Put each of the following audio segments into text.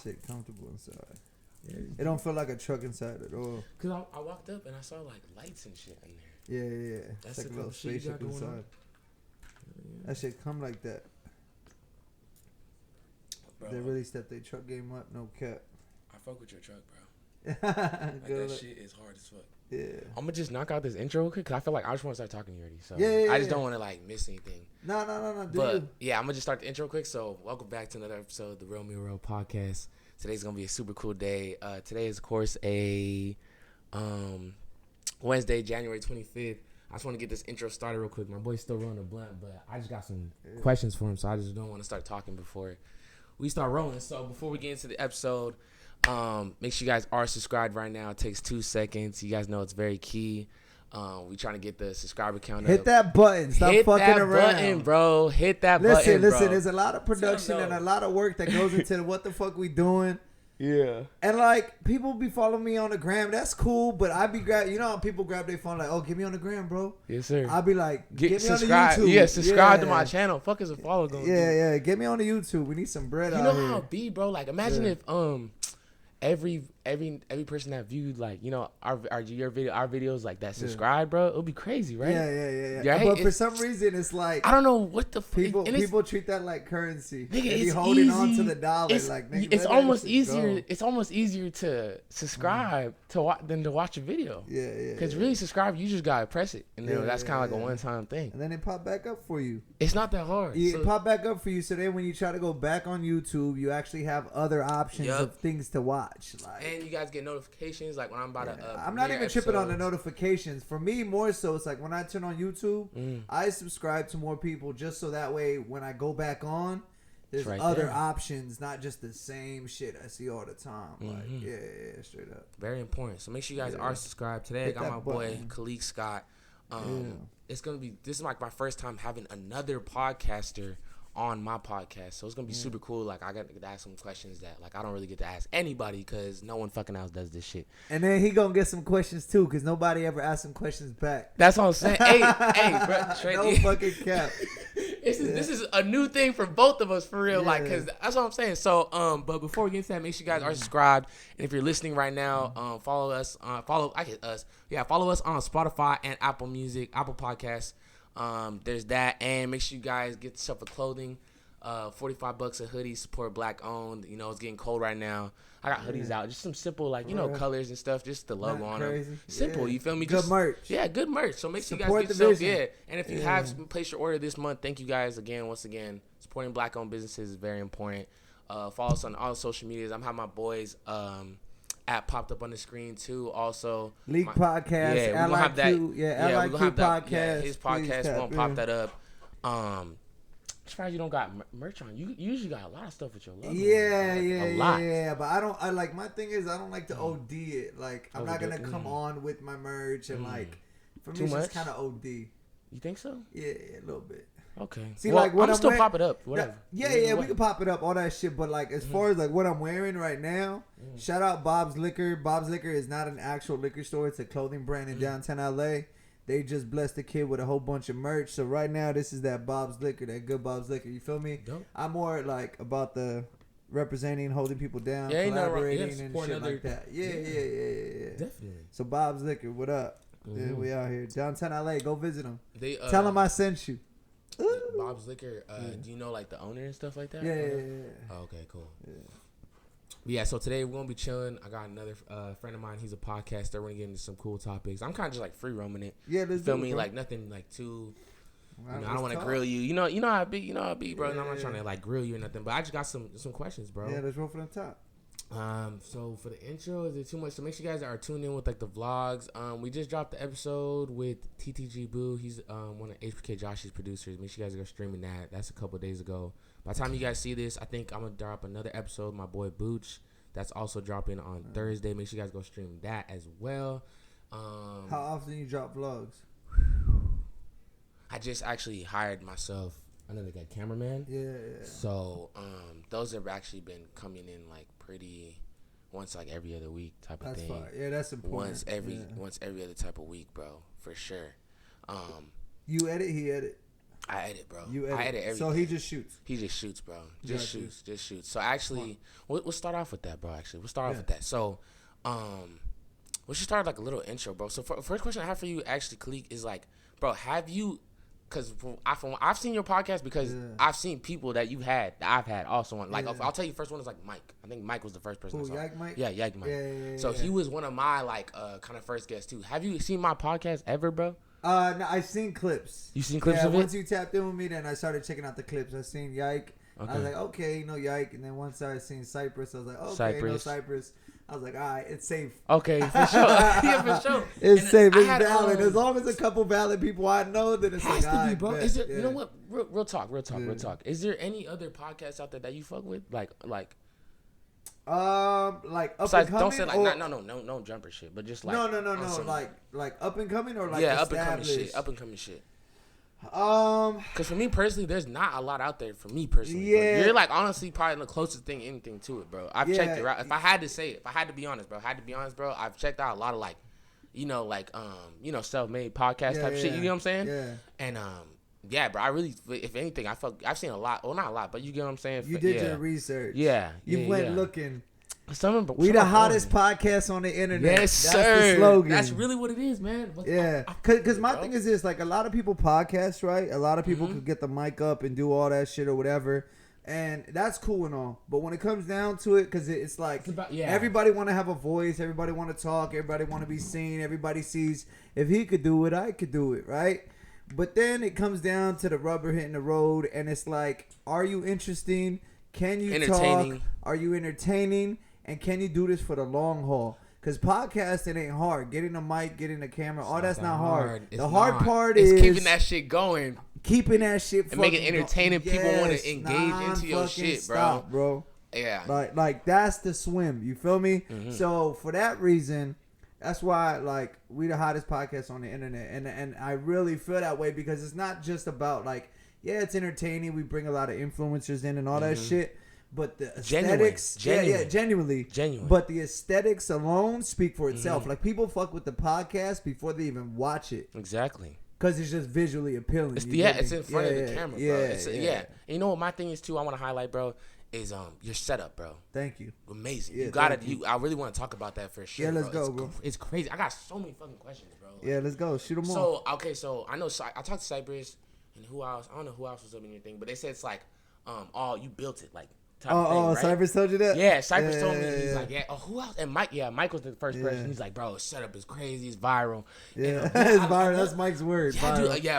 Shit comfortable inside. Yeah. It don't feel like a truck inside at all. Cause I walked up and I saw like lights and shit in there. Yeah. That's It's like the a little type of shit you spaceship got going on. inside. That shit come like that. Bro, They really stepped their truck game up, no cap. I fuck with your truck, bro. Like that shit is hard as fuck. Yeah. I'm gonna just knock out this intro real quick because I feel like I just want to start talking to you already. So Yeah, I just don't want to like miss anything. No. But yeah, I'm gonna just start the intro quick. So welcome back to another episode of the Real Me Real podcast. Today's gonna be a super cool day. Today is of course a Wednesday, January 25th. I just want to get this intro started real quick. My boy's still rolling a blunt, but I just got some questions for him, so I just don't want to start talking before we start rolling. So before we get into the episode, make sure you guys are subscribed right now. It takes 2 seconds. You guys know it's very key. We trying to get the subscriber count up. Hit that button. Stop Hit fucking that around. button, bro. Hit that button, bro. Listen. There's a lot of production and a lot of work that goes into what the fuck we doing. Yeah. And like people be following me on the gram. That's cool, but I be grab. You know how people grab their phone like, oh, get me on the gram, bro. Yes, sir. I be like, get me subscribe. on the YouTube. Yeah, subscribe to my channel. Fuck is a follow going. Yeah. Get me on the YouTube. We need some bread out here. You know how it be, bro. Like imagine if every person that viewed like our videos like that subscribe, bro, it would be crazy, right? Yeah. But for some reason, it's like I don't know what the people treat that like currency. Nigga, they be it's holding easy. on to the dollar. It's, like nigga, it's almost easier. Go. It's almost easier to subscribe than to watch a video. Yeah. Because really subscribe, you just gotta press it, and then that's kind of like a one-time thing. And then it pop back up for you. It's not that hard. It pop back up for you. So then when you try to go back on YouTube, you actually have other options of things to watch. Like, and you guys get notifications like when I'm about to. I'm not even tripping on the notifications. For me, more so, it's like when I turn on YouTube, I subscribe to more people just so that way when I go back on, there's other options, not just the same shit I see all the time. Like, yeah, straight up. Very important. So make sure you guys are subscribed. Today I got my boy Kaliq Scott. It's gonna be. This is like my first time having another podcaster on my podcast, so it's gonna be super cool. Like I got to ask some questions that like I don't really get to ask anybody because no one fucking else does this shit. And then he gonna get some questions too because nobody ever asked some questions back. That's what I'm saying. hey, bro, straight no fucking cap. This is a new thing for both of us for real, like because that's what I'm saying. So but before we get into that, make sure you guys are subscribed, and if you're listening right now, follow us. Follow us on Spotify and Apple Music, Apple Podcasts. There's that, and make sure you guys get yourself a clothing. $45 a hoodie, support black owned. You know, it's getting cold right now. I got hoodies out, just some simple like colors and stuff, just the logo on them. Simple, you feel me? Good merch. Yeah, good merch. So make sure you guys support get yourself. vision. Yeah, and if you have placed your order this month, thank you guys once again. Supporting black owned businesses is very important. Follow us on all social medias. I'm having my boys app popped up on the screen too. Also, Leak Podcast. Yeah, we're gonna have that. LIQ we're gonna have Podcast. that. His podcast. We're gonna pop that up. I'm surprised you don't got merch on. You usually got a lot of stuff with your logo. Yeah. But I like my thing is I don't like to OD it. Like I'm not gonna come on with my merch and like for me it's just kind of OD. You think so? Yeah, a little bit. Okay. See, like what I'm still pop it up. Whatever. Yeah, we can pop it up, all that shit. But like as far as like what I'm wearing right now, shout out Bob's Liquor. Bob's Liquor is not an actual liquor store. It's a clothing brand in downtown LA. They just blessed the kid with a whole bunch of merch. So right now, this is that Bob's Liquor, that good Bob's Liquor. You feel me? Dope. I'm more like about the representing, holding people down, collaborating and shit like that. Yeah. Definitely. So Bob's Liquor, what up? Yeah, we out here. Downtown LA, go visit them. Tell them I sent you. Bob's Liquor, do you know like the owner and stuff like that? Yeah. Oh, okay, cool. Yeah, so today we're gonna be chilling. I got another friend of mine. He's a podcaster. We're gonna get into some cool topics. I'm kind of just like free roaming it. Yeah, let's feel do me? It, like nothing like too. I don't want to grill you. You know how I be. You know how I be, bro. And I'm not trying to like grill you or nothing. But I just got some questions, bro. Yeah, let's roll for the top. So for the intro, is it too much? So make sure you guys are tuned in with like the vlogs. We just dropped the episode with TTG Boo. He's one of HPK Josh's producers. Make sure you guys are streaming that. That's a couple of days ago. By the time you guys see this, I think I'm gonna drop another episode. My boy Booch. That's also dropping on Thursday. Make sure you guys go stream that as well. How often you drop vlogs? I just actually hired myself another guy, cameraman. Yeah. So those have actually been coming in like pretty once like every other week type of thing. That's fine. Yeah, that's important. Once every other type of week, bro, for sure. You edit, he edit. I edit, bro. You edit. I edit everything. So he just shoots. He just shoots, bro. Just shoots. So actually, we'll start off with that, bro. Actually, we'll start off with that. So, we should start like a little intro, bro. So, first question I have for you, actually, kaliq, is like, bro, have you? Because I've seen your podcast because I've seen people that I've had also on. Like, I'll tell you, first one is like Mike. I think Mike was the first person. Who, Yak Mike? Yeah, Yak Mike. So he was one of my like kind of first guests too. Have you seen my podcast ever, bro? No, I've seen clips. You seen clips of it? Once you tapped in with me, then I started checking out the clips. I seen Yike. Okay. I was like, okay, Yike. And then once I seen Cypress, I was like, okay, Cypress. I was like, all right, it's safe. Okay, for sure. Yeah, for sure. It's safe. It's valid. As long as a couple valid people I know, then it's has like, to be, bro. Is there? You know what? Real talk. Is there any other podcasts out there that you fuck with? Like up besides, and coming. Don't say like no jumper shit, but just like no. Like up and coming or like up and coming shit. Because for me personally, there's not a lot out there for me personally. Yeah, you're like honestly probably the closest thing anything to it, bro. I've checked it out. If I had to say it, if I had to be honest, bro, I've checked out a lot of like, self-made podcast type shit. You know what I'm saying? Yeah. And yeah, bro. I really, if anything, I've seen a lot. Well, not a lot, but you get what I'm saying. You did your research. Yeah. You went looking. We the hottest podcast on the internet. Yes, That's sir. The slogan. That's really what it is, man. Because my thing is this: like a lot of people podcast, right? A lot of people could get the mic up and do all that shit or whatever, and that's cool and all. But when it comes down to it, because it's like everybody want to have a voice, everybody want to talk, everybody want to be seen, everybody sees if he could do it, I could do it, right? But then it comes down to the rubber hitting the road, and it's like, are you interesting? Can you talk? Are you entertaining? And can you do this for the long haul? Because podcasting ain't hard. Getting a mic, getting a camera, all that's not hard. The hard part is keeping that shit going. Keeping that shit and making entertaining. People want to engage into your shit, bro. Yeah. Like that's the swim. You feel me? Mm-hmm. So for that reason, that's why like we the hottest podcast on the internet. And I really feel that way because it's not just about like, it's entertaining. We bring a lot of influencers in and all that shit. But the aesthetics, genuinely. But the aesthetics alone speak for itself. Like people fuck with the podcast before they even watch it. Exactly. Because it's just visually appealing. It's in front of the camera, bro. And you know what my thing is too? I want to highlight, bro, is your setup, bro. Thank you. Amazing. You gotta. I really want to talk about that for sure. Yeah, let's go, bro. It's crazy. I got so many fucking questions, bro. Yeah, let's go. Shoot them all. So I know. I talked to Cypress and who else? I don't know who else was up in your thing, but they said it's like, you built it, like. Right? Cypress told you that? Yeah, Cypress told me. He's like, who else? And Mike was the first person. He's like, bro, his setup is crazy. It's viral. Yeah, it's viral. That's Mike's word. Yeah,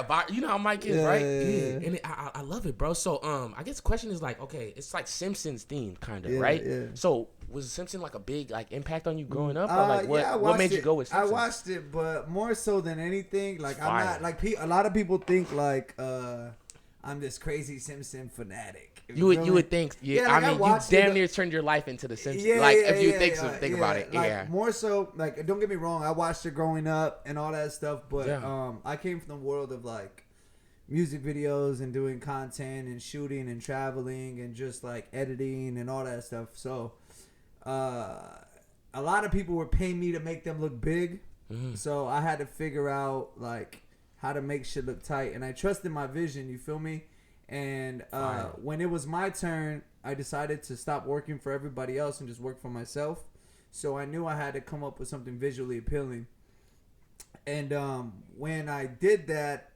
viral. Dude, you know how Mike is, right? Yeah. And I love it, bro. So, I guess the question is like, okay, it's like Simpsons themed, kind of, right? Yeah. So, was Simpsons like a big like impact on you growing up, or like what made you go with Simpsons? I watched it, but more so than anything, like I'm not like a lot of people think like I'm this crazy Simpson fanatic. You would think, I mean, you damn near turned your life into the Simpsons. If you think about it, like, more so, like, don't get me wrong, I watched it growing up and all that stuff, but I came from the world of like music videos and doing content and shooting and traveling and just like editing and all that stuff. So, a lot of people were paying me to make them look big, so I had to figure out like how to make shit look tight, and I trusted my vision. You feel me? And when it was my turn, I decided to stop working for everybody else and just work for myself. So I knew I had to come up with something visually appealing. And when I did that,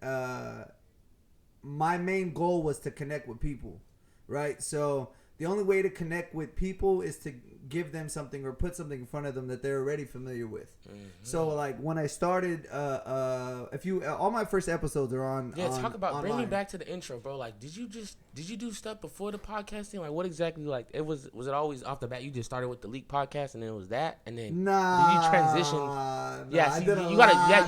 my main goal was to connect with people, right? So the only way to connect with people is to give them something or put something in front of them that they're already familiar with. So like when I started, all my first episodes are on. Yeah, talk about online. Bring me back to the intro, bro. Like, did you do stuff before the podcasting? Like, what exactly? Like, was it always off the bat? You just started with the Leak podcast, and then it was that, and then did you transition?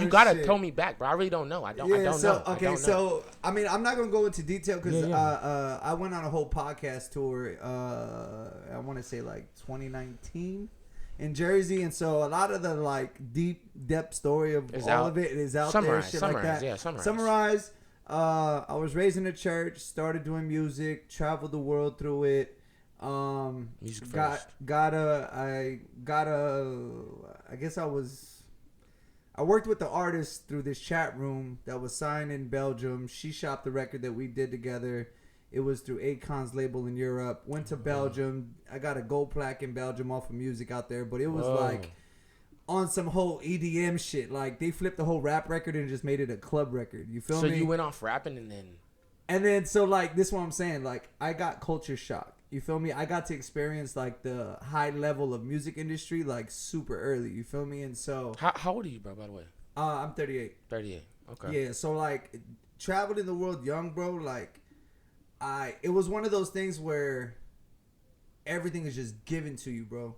You gotta tell me back, bro. I really don't know. I don't know. Okay, so I mean, I'm not gonna go into detail because I went on a whole podcast tour. I want to say like 2019 in Jersey, and so a lot of the like depth story of all of it is out there. Shit like that. Yeah, summarize. I was raised in a church, started doing music, traveled the world through it. Music first. I guess I I worked with the artist through this chat room that was signed in Belgium. She shopped the record that we did together. It was through Akon's label in Europe. Went to Belgium. I got a gold plaque in Belgium off of music out there. But it was like on some whole EDM shit. Like they flipped the whole rap record and just made it a club record. You feel me? So you went off rapping and then... And then, so, like, this is what I'm saying. Like, I got culture shock. You feel me? I got to experience, like, the high level of music industry, like, super early. You feel me? And so... How old are you, bro, by the way? I'm 38. 38. Okay. Yeah, so, like, traveling the world young, bro, like, it was one of those things where everything is just given to you, bro.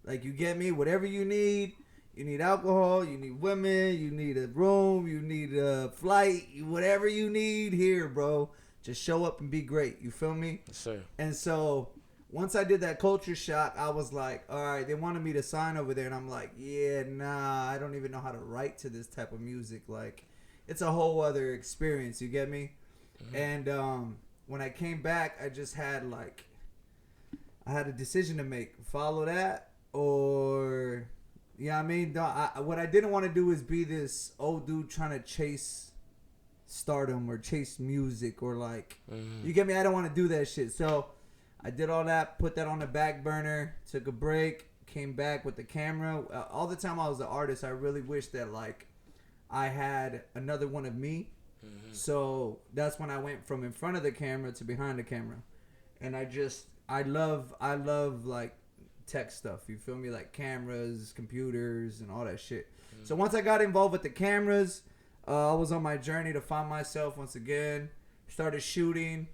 Like, you get me? Whatever you need... You need alcohol, you need women, you need a room, you need a flight, whatever you need here, bro. Just show up and be great. You feel me? Yes, sir. And so once I did that culture shock, I was like, all right, they wanted me to sign over there. And I'm like, yeah, nah, I don't even know how to write to this type of music. Like, it's a whole other experience. You get me? Mm-hmm. And when I came back, I just had, like, I had a decision to make. Follow that or... Yeah, I mean, what I didn't want to do is be this old dude trying to chase stardom or chase music or like, you get me? I don't want to do that shit. So I did all that, put that on the back burner, took a break, came back with the camera. All the time I was an artist, I really wish that like I had another one of me. Mm-hmm. So that's when I went from in front of the camera to behind the camera. And I love like, tech stuff, you feel me, like cameras, computers, and all that shit. So once I got involved with the cameras, I was on my journey to find myself once again. Started shooting.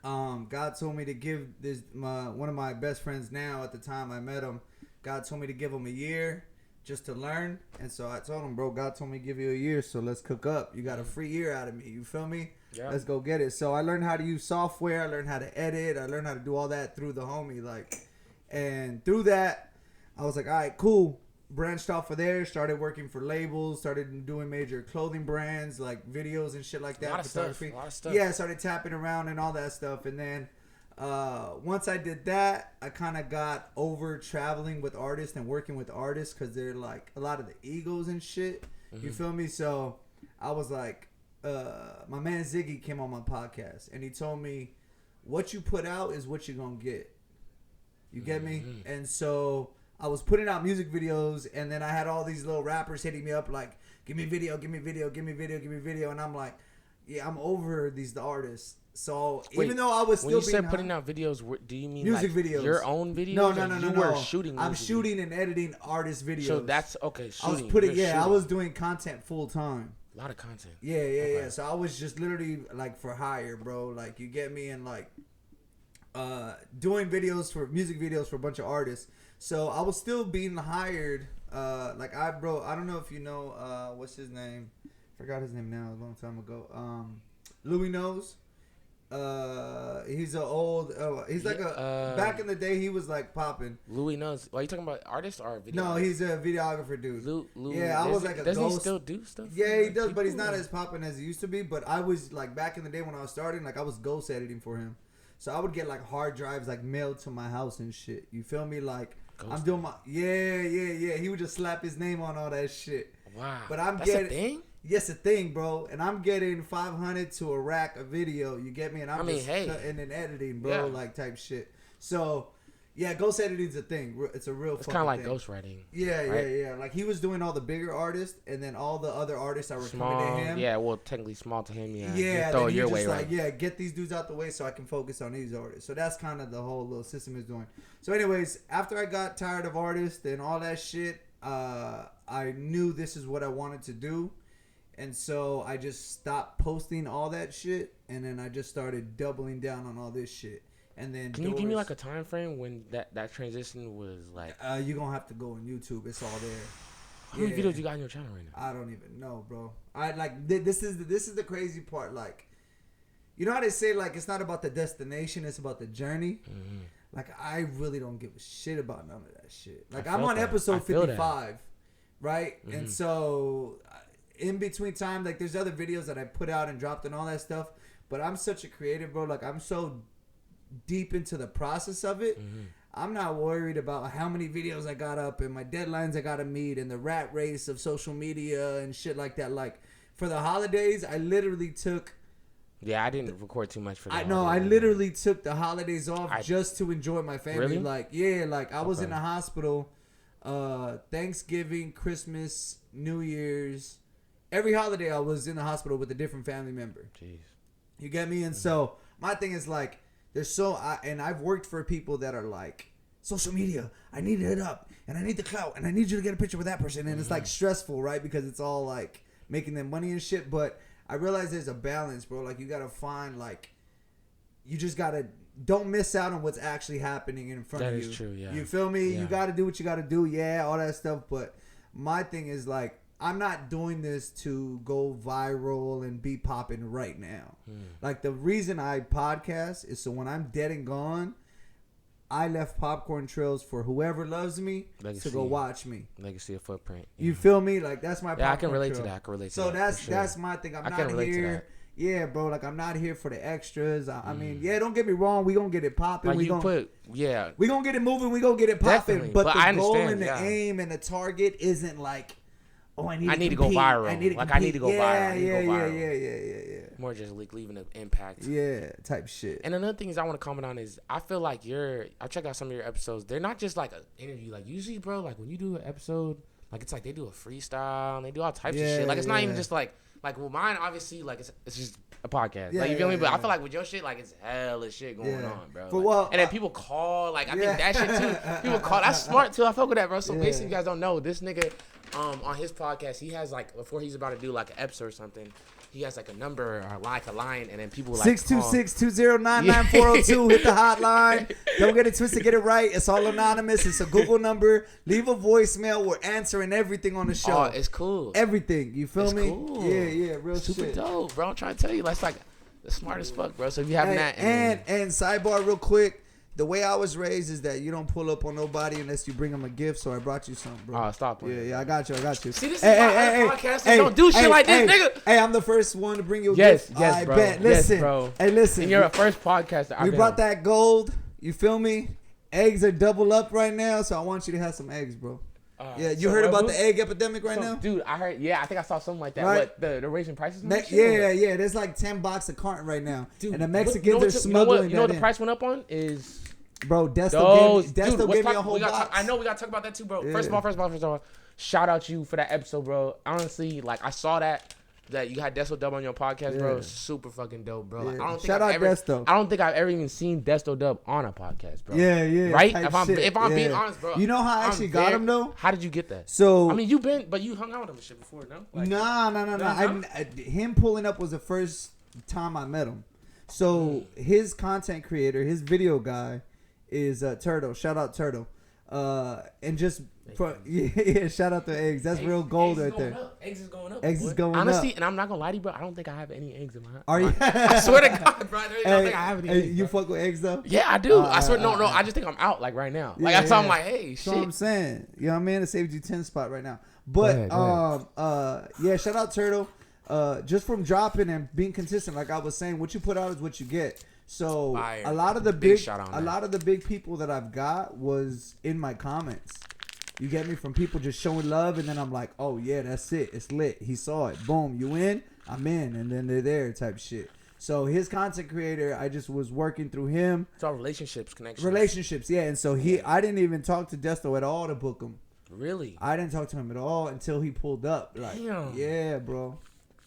God told me to give one of my best friends now. At the time I met him, God told me to give him a year just to learn. And so I told him, bro, God told me to give you a year, so let's cook up. You got a free year out of me. You feel me? Yeah. Let's go get it. So I learned how to use software. I learned how to edit. I learned how to do all that through the homie, like. And through that, I was like, all right, cool. Branched off of there, started working for labels, started doing major clothing brands, like videos and shit like that. A lot of stuff. Yeah, started tapping around and all that stuff. And then once I did that, I kind of got over traveling with artists and working with artists because they're like a lot of the egos and shit. Mm-hmm. You feel me? So I was like, my man Ziggy came on my podcast and he told me, what you put out is what you're going to get. You get me? And so I was putting out music videos, and then I had all these little rappers hitting me up like, give me video, give me video, give me video, give me video. And I'm like, yeah, I'm over the artists. So even though I was still when you said putting out videos, do you mean music like videos? Your own videos? No. You were shooting. I'm shooting and editing artist videos. So that's okay. Shooting. I was doing content full time. A lot of content. Yeah. So I was just literally like for hire, bro. Like you get me, and like doing music videos for a bunch of artists. So I was still being hired. I don't know if you know what's his name. Forgot his name now. A long time ago. Louis knows. He's an old. He's like back in the day. He was like popping. Louis knows. Are you talking about artist or video? No, he's a videographer dude. Yeah, I was like a doesn't ghost. He still do stuff? Yeah, he does, but he's not as popping as he used to be. But I was like back in the day when I was starting, like I was ghost editing for him. So I would get like hard drives like mailed to my house and shit. You feel me? Like ghost I'm doing my yeah. He would just slap his name on all that shit. Wow. But that's a thing. Yes, a thing, bro. And I'm getting 500 to a rack of video. You get me? And I'm just cutting and editing, bro, like type shit. So, yeah, ghost editing's a thing. It's a real. It's kind of like ghostwriting. Yeah, right? yeah. Like he was doing all the bigger artists, and then all the other artists that were coming to him. Yeah, well, technically small to him. Yeah. Yeah. Throw it your way, right? Yeah, get these dudes out the way so I can focus on these artists. So that's kind of the whole little system is doing. So, anyways, after I got tired of artists and all that shit, I knew this is what I wanted to do. And so I just stopped posting all that shit, and then I just started doubling down on all this shit. And then can you give me like a time frame when that transition was like? You're gonna have to go on YouTube. It's all there. How many videos you got on your channel right now? I don't even know, bro. I like this is the crazy part. Like, you know how they say like it's not about the destination, it's about the journey. Mm-hmm. Like I really don't give a shit about none of that shit. Like I'm on episode 55, right? Mm-hmm. And so. In between time, like there's other videos that I put out and dropped and all that stuff, but I'm such a creative, bro. Like I'm so deep into the process of it. Mm-hmm. I'm not worried about how many videos I got up and my deadlines I gotta meet and the rat race of social media and shit like that. Like for the holidays, I literally took. Yeah, I didn't record too much for that. I literally took the holidays off just to enjoy my family. Really? Like, yeah, like I was in the hospital Thanksgiving, Christmas, New Year's. Every holiday I was in the hospital with a different family member. Jeez. You get me? And so my thing is like, and I've worked for people that are like, social media, I need it up and I need the clout and I need you to get a picture with that person. And it's like stressful, right? Because it's all like making them money and shit. But I realize there's a balance, bro. Like you gotta find like, you just gotta don't miss out on what's actually happening in front of you. That is true, yeah. You feel me? Yeah. You gotta do what you gotta do, yeah, all that stuff. But my thing is like, I'm not doing this to go viral and be popping right now. Like the reason I podcast is so when I'm dead and gone, I left popcorn trails for whoever loves me to go watch me. Legacy of footprint. You feel me? Like that's my popcorn I can relate trail. to that. I can relate to so that. So that's my thing. I'm not here. Yeah, bro. Like I'm not here for the extras. I mean, yeah. Don't get me wrong. We gonna get it popping. Like we gonna get it moving. We gonna get it popping. But the goal and the aim and the target isn't like, oh, I need to go viral. I need to go viral. Yeah. More just like leaving an impact. Yeah, type shit. And another thing I want to comment on is I feel like I check out some of your episodes. They're not just like an interview. Like usually, bro, like when you do an episode, like it's like they do a freestyle and they do all types of shit. Like it's not even just like well, mine obviously like it's just a podcast. Like you feel me? But I feel like with your shit, like it's hella shit going on, bro. And then people call. Like I think that shit too. People call. That's smart too. I fuck with that, bro. So basically, you guys don't know this nigga. On his podcast, he has like before he's about to do like an episode or something, he has like a number or like a line, and then people like 626-209-9402. Hit the hotline. Don't get it twisted. Get it right. It's all anonymous. It's a Google number. Leave a voicemail. We're answering everything on the show. Oh, it's cool. Everything. You feel me? Cool. Yeah. Real super shit. Super dope, bro. I'm trying to tell you, that's like the smartest fuck, bro. So if you have that, and sidebar real quick. The way I was raised is that you don't pull up on nobody unless you bring them a gift. So I brought you something, bro. Oh, stop. Yeah, I got you. See, this is my podcast. Don't do shit like this, nigga. Hey, I'm the first one to bring you a gift. Yes, bro. Bet. Listen, yes, bro. Hey, listen. And you're a first podcaster. We brought that gold. You feel me? Eggs are double up right now, so I want you to have some eggs, bro. You heard about the egg epidemic now? Dude, I heard. Yeah, I think I saw something like that. Right? What, they're raising prices? Yeah. There's like $10 a carton right now. Dude, and the Mexicans are smuggling You know what the price went up on is... Bro, Desto gave me a whole box. I know we got to talk about that too, bro. Yeah. First of all, shout out you for that episode, bro. Honestly, like I saw that you had Desto Dub on your podcast, bro. Super fucking dope, bro. Yeah. Like, I don't think I've ever even seen Desto Dub on a podcast, bro. Yeah. Right? If I'm being honest, bro. You know how I actually got him though? How did you get that? So I mean, but you hung out with him and shit before, no? Like, no. Him pulling up was the first time I met him. So his content creator, his video guy, is Turtle. Shout out Turtle. And just shout out to eggs. That's real gold right there. Eggs is going up. Eggs is going up. Honestly, and I'm not gonna lie to you, bro. I don't think I have any eggs in my house. Are you? I swear to God, bro. I don't think I have any eggs. You fuck with eggs though? Yeah, I do. I swear. No. I just think I'm out like right now. Like that's why I'm like, hey, shit. That's what I'm saying. You know what I mean? It saved you 10 spot right now. But shout out Turtle. Just from dropping and being consistent, like I was saying, what you put out is what you get. So Fire. a lot of the big people that I've got was in my comments. You get me? From people just showing love, and then I'm like, oh yeah, that's it. It's lit. He saw it. Boom, you in? I'm in, and then they're there type shit. So his content creator, I just was working through him. It's all connections. Relationships, yeah. And so I didn't even talk to Desto at all to book him. Really? I didn't talk to him at all until he pulled up. Like, damn. Yeah, bro.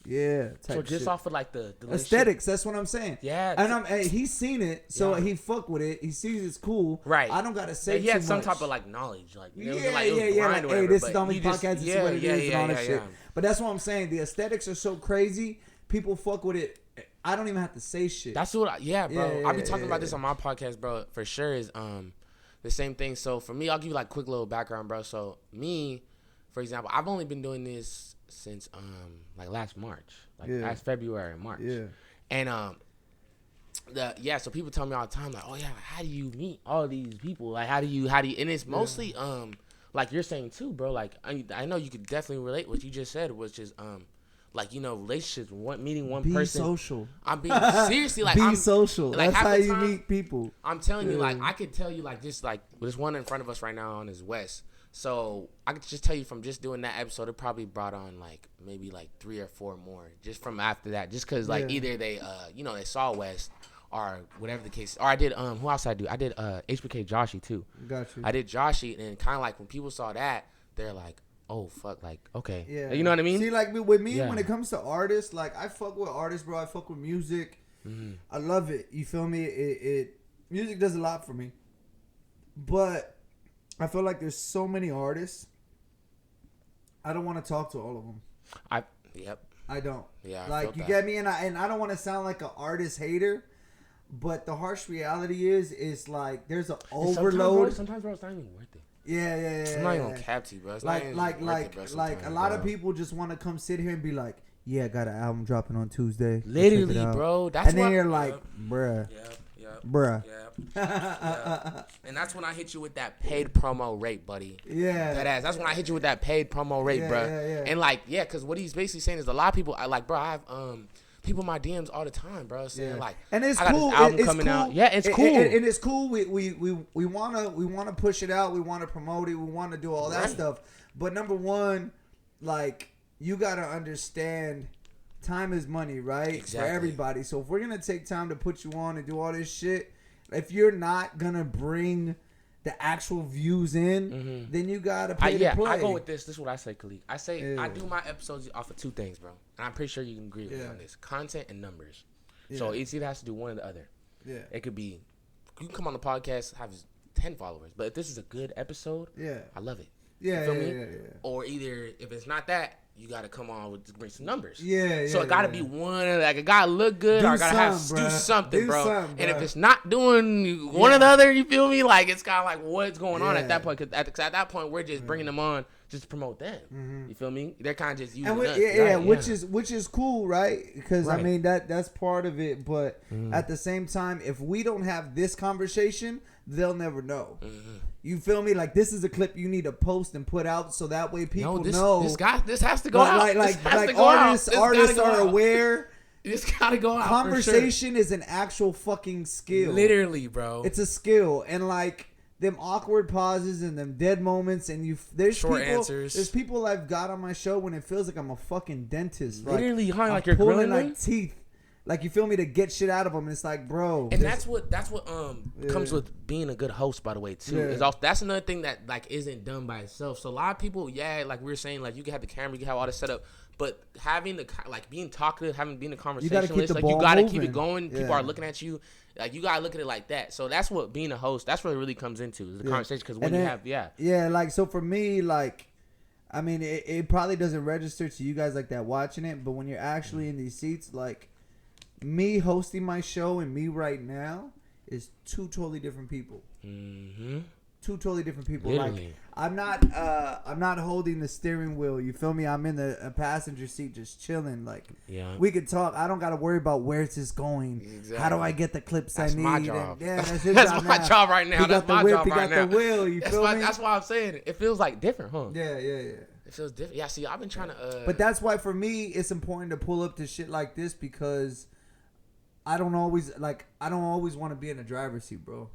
Yeah, so just shit. off of like the aesthetics, that's what I'm saying. Yeah, and he's seen it, so he fuck with it. He sees it's cool. Right. I don't gotta say. He had too some much. type of like knowledge, like Like, hey, this is the only podcast. This is what it is, and all that shit. But that's what I'm saying. The aesthetics are so crazy. People fuck with it. I don't even have to say shit. That's what. Bro. I'll be talking about this on my podcast, bro. For sure is the same thing. So for me, I'll give you like quick little background, bro. So me, for example, I've only been doing this since like last March, last February, March. Yeah. And so people tell me all the time, like, oh yeah, how do you meet all these people? Like how do you and it's mostly like you're saying too, bro. Like I know you could definitely relate what you just said, which is like, you know, relationships, meeting one be person. social. I'm being seriously like be social. Like, that's how you meet people. I'm telling you, like, I could tell you, like, just like there's one in front of us right now on is West. So I could just tell you from just doing that episode, it probably brought on like maybe like 3 or 4 more just from after that, just because like either they you know, they saw West or whatever the case. Or I did who else I do? I did HBK Joshy too. Got you. I did Joshy, and kind of like when people saw that, they're like, oh fuck, like okay, yeah, you know what I mean? See, like with me, when it comes to artists, like I fuck with artists, bro. I fuck with music. I love it. You feel me? It music does a lot for me, but I feel like there's so many artists. I don't want to talk to all of them. I don't. Yeah. Like you get me, and I don't want to sound like an artist hater, but the harsh reality is like there's an overload. Sometimes, bro, it's not even worth it. Yeah. It's not even cap to, bro. It's like a lot of people just want to come sit here and be like, yeah, I got an album dropping on Tuesday. Literally, bro. That's and then you're like, bruh. Bruh. And that's when I hit you with that paid promo rate, buddy. Yeah. That's when I hit you with that paid promo rate, bro. Yeah. And like, yeah, because what he's basically saying is a lot of people, I like, bro, I have people in my DMs all the time, bro, saying like, and it's I got cool. this album it's coming cool. out. Yeah, it's cool. And it's cool. We wanna push it out. We wanna promote it. We wanna do all that stuff. But number one, like, you gotta understand, time is money, right? Exactly. For everybody. So if we're gonna take time to put you on and do all this shit, if you're not gonna bring the actual views in, then you gotta pay to play. I go with this. This is what I say, kaliq. I say I do my episodes off of 2 things, bro. And I'm pretty sure you can agree with me on this: content and numbers. So it either has to do one or the other. Yeah. It could be you can come on the podcast, have 10 followers, but if this is a good episode, I love it. Yeah, you feel me? Or either if it's not that, you gotta come on with bring some numbers. So it gotta be one, like it gotta look good, or I gotta do something, bro. And if it's not doing one or the other, you feel me? Like it's kind of like what's going on at that point? Because at that point, we're just bringing them on just to promote them. You feel me? They're kind of just using us. Which is cool, right? Because I mean that's part of it. But at the same time, if we don't have this conversation, they'll never know. You feel me? Like this is a clip you need to post and put out so that way people know. This has to go out. Like artists are aware. It's gotta go out. Conversation is an actual fucking skill. Literally, bro. It's a skill, and like them awkward pauses and them dead moments, and there's short answers. There's people I've got on my show when it feels like I'm a fucking dentist. Literally, like you're pulling like teeth. Like, you feel me, to get shit out of them. And it's like, bro. And that's what comes with being a good host, by the way, too. Is also, that's another thing that, like, isn't done by itself. So, a lot of people, like we were saying, like, you can have the camera, you can have all this set up. But having being talkative, being a conversationalist, you got to keep it going. People are looking at you. Like, you got to look at it like that. So, that's what being a host, that's what it really comes into, is the conversation. Because when you have, Yeah, like, so for me, like, I mean, it probably doesn't register to you guys like that watching it. But when you're actually in these seats, like, me hosting my show and me right now is 2 totally different people. 2 totally different people. Literally. Like I'm not holding the steering wheel. You feel me? I'm in the passenger seat just chilling. Like we could talk. I don't got to worry about where's this going. Exactly. How do I get the clips I need? My job. That's my job right now. That's my job right now. The wheel. You feel me? That's why I'm saying it feels like different, huh? Yeah. It feels different. Yeah. See, I've been trying to. But that's why for me it's important to pull up to shit like this because I don't always want to be in the driver's seat, bro.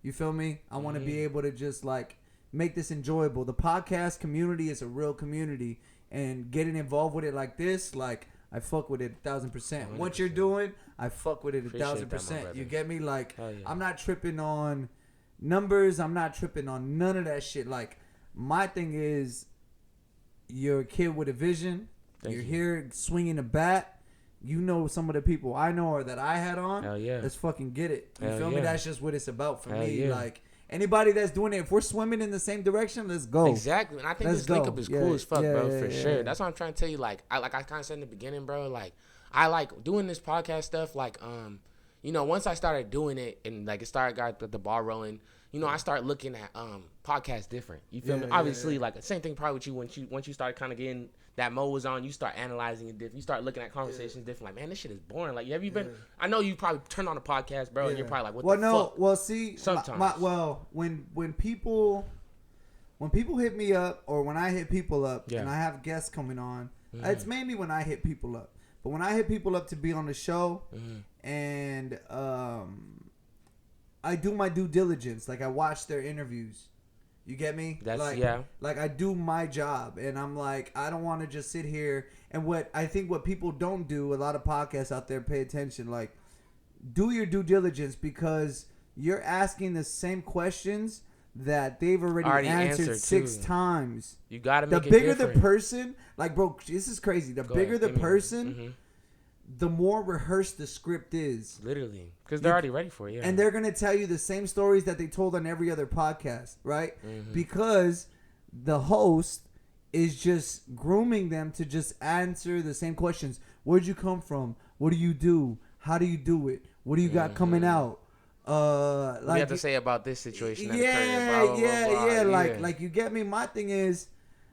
You feel me? I want to be able to just like make this enjoyable. The podcast community is a real community, and getting involved with it like this, like I fuck with it 1,000%. What you're doing, I fuck with it 1,000%. You get me? Like I'm not tripping on numbers. I'm not tripping on none of that shit. Like my thing is, you're a kid with a vision. You're here swinging a bat. You know some of the people I know or that I had on. Hell yeah. Let's fucking get it. You feel me? That's just what it's about for me. Yeah. Like anybody that's doing it, if we're swimming in the same direction, let's go. Exactly. And I think this link up is cool as fuck, bro, for sure. That's what I'm trying to tell you. Like I kind of said in the beginning, bro. Like I like doing this podcast stuff. Like you know, once I started doing it and like got the ball rolling, you know, I started looking at podcasts different. You feel me? Obviously, like the same thing probably with you once you started kind of getting that mode was on, you start analyzing it different. You start looking at conversations different. Like, man, this shit is boring. Like, have you been? I know you probably turned on a podcast, bro, and you're probably like, what the fuck? Well, see, sometimes. When people hit me up or when I hit people up and I have guests coming on, It's mainly when I hit people up. But when I hit people up to be on the show, and I do my due diligence, like I watch their interviews. You get me? That's like I do my job, and I'm like, I don't want to just sit here. And what I think what people don't do, a lot of podcasts out there, pay attention. Like, do your due diligence, because you're asking the same questions that they've already answered 6 times. You gotta make the it bigger different. the person, like, bro, this is crazy. The bigger the person, the more rehearsed the script is. Literally, because they're already ready for it. Yeah. And they're gonna tell you the same stories that they told on every other podcast, right? Because the host is just grooming them to just answer the same questions. Where'd you come from? What do you do? How do you do it? What do you got coming out? Like, what do you have to say about this situation? Like you get me. My thing is,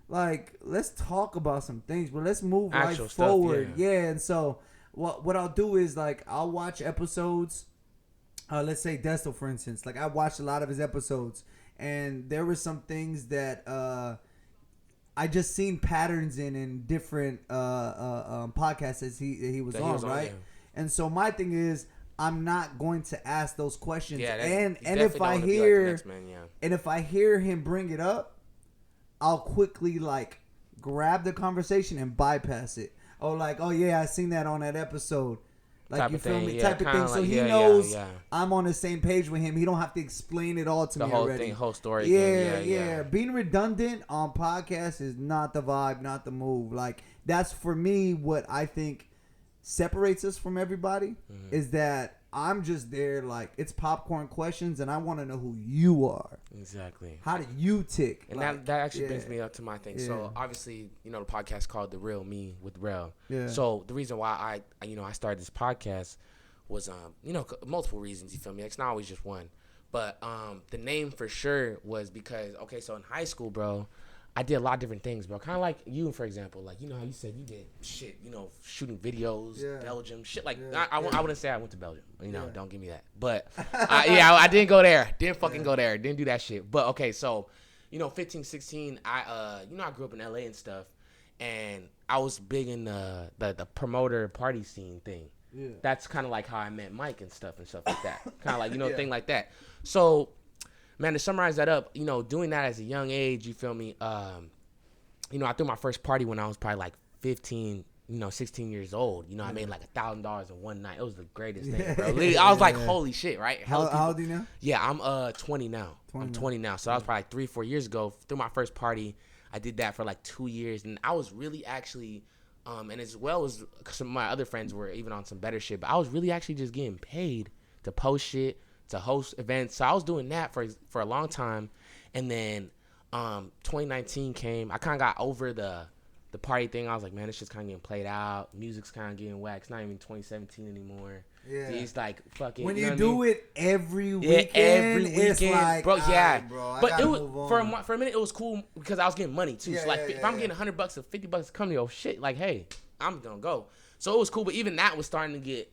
like, let's talk about some things, but let's move actual right stuff, forward. And so what I'll do is, like, I'll watch episodes. Let's say Desto, for instance. Like, I watched a lot of his episodes, and there were some things that I just seen patterns in different podcasts as he was on, right? And so my thing is, I'm not going to ask those questions. And if I hear and if I hear him bring it up, I'll quickly, like, grab the conversation and bypass it. Oh, like, oh yeah, I seen that on that episode. Like, type you feel me? Type of thing. So he knows I'm on the same page with him. He don't have to explain it all to me already. The whole story. Yeah. Being redundant on podcasts is not the vibe, not the move. Like, that's, for me, what I think separates us from everybody is that I'm just there, like, it's popcorn questions, and I want to know who you are. Exactly. How do you tick? And like, that actually brings me up to my thing. So obviously, you know, the podcast called The Real Me with Rel. So the reason why I started this podcast was multiple reasons. You feel me? It's not always just one, but the name for sure was because so in high school, bro, I did a lot of different things, bro. Kind of like you, for example. Like, you know how you said you did shit, you know, shooting videos, Belgium, shit. Like, I wouldn't say I went to Belgium. You know, don't give me that. But, I didn't go there. Didn't fucking go there. Didn't do that shit. But, okay, so, 15, 16, I grew up in L.A. and stuff. And I was big in the promoter party scene thing. Yeah. That's kind of like how I met Mike and stuff like that. Kind of like, thing like that. So, man, to summarize that up, doing that as a young age, you feel me? I threw my first party when I was probably like 15, 16 years old. I made like $1,000 in one night. It was the greatest thing, bro. I was like, holy shit, right? How old are you now? Yeah, I'm 20 now. I'm 20 now. So that was probably like 3-4 years ago. Threw my first party. I did that for like 2 years. And I was really actually, and as well as some of my other friends were even on some better shit, but I was really actually just getting paid to post shit, to host events. So I was doing that for a long time. And then 2019 came. I kind of got over the party thing. I was like, man, this shit's kind of getting played out. Music's kind of getting whacked. It's not even 2017 anymore. Yeah. It's like fucking. When you do it every weekend, it's like, bro, bro, but it was for a minute it was cool because I was getting money too. So like, if I'm getting $100 or $50 to come to your shit, like, hey, I'm gonna go. So it was cool, but even that was starting to get,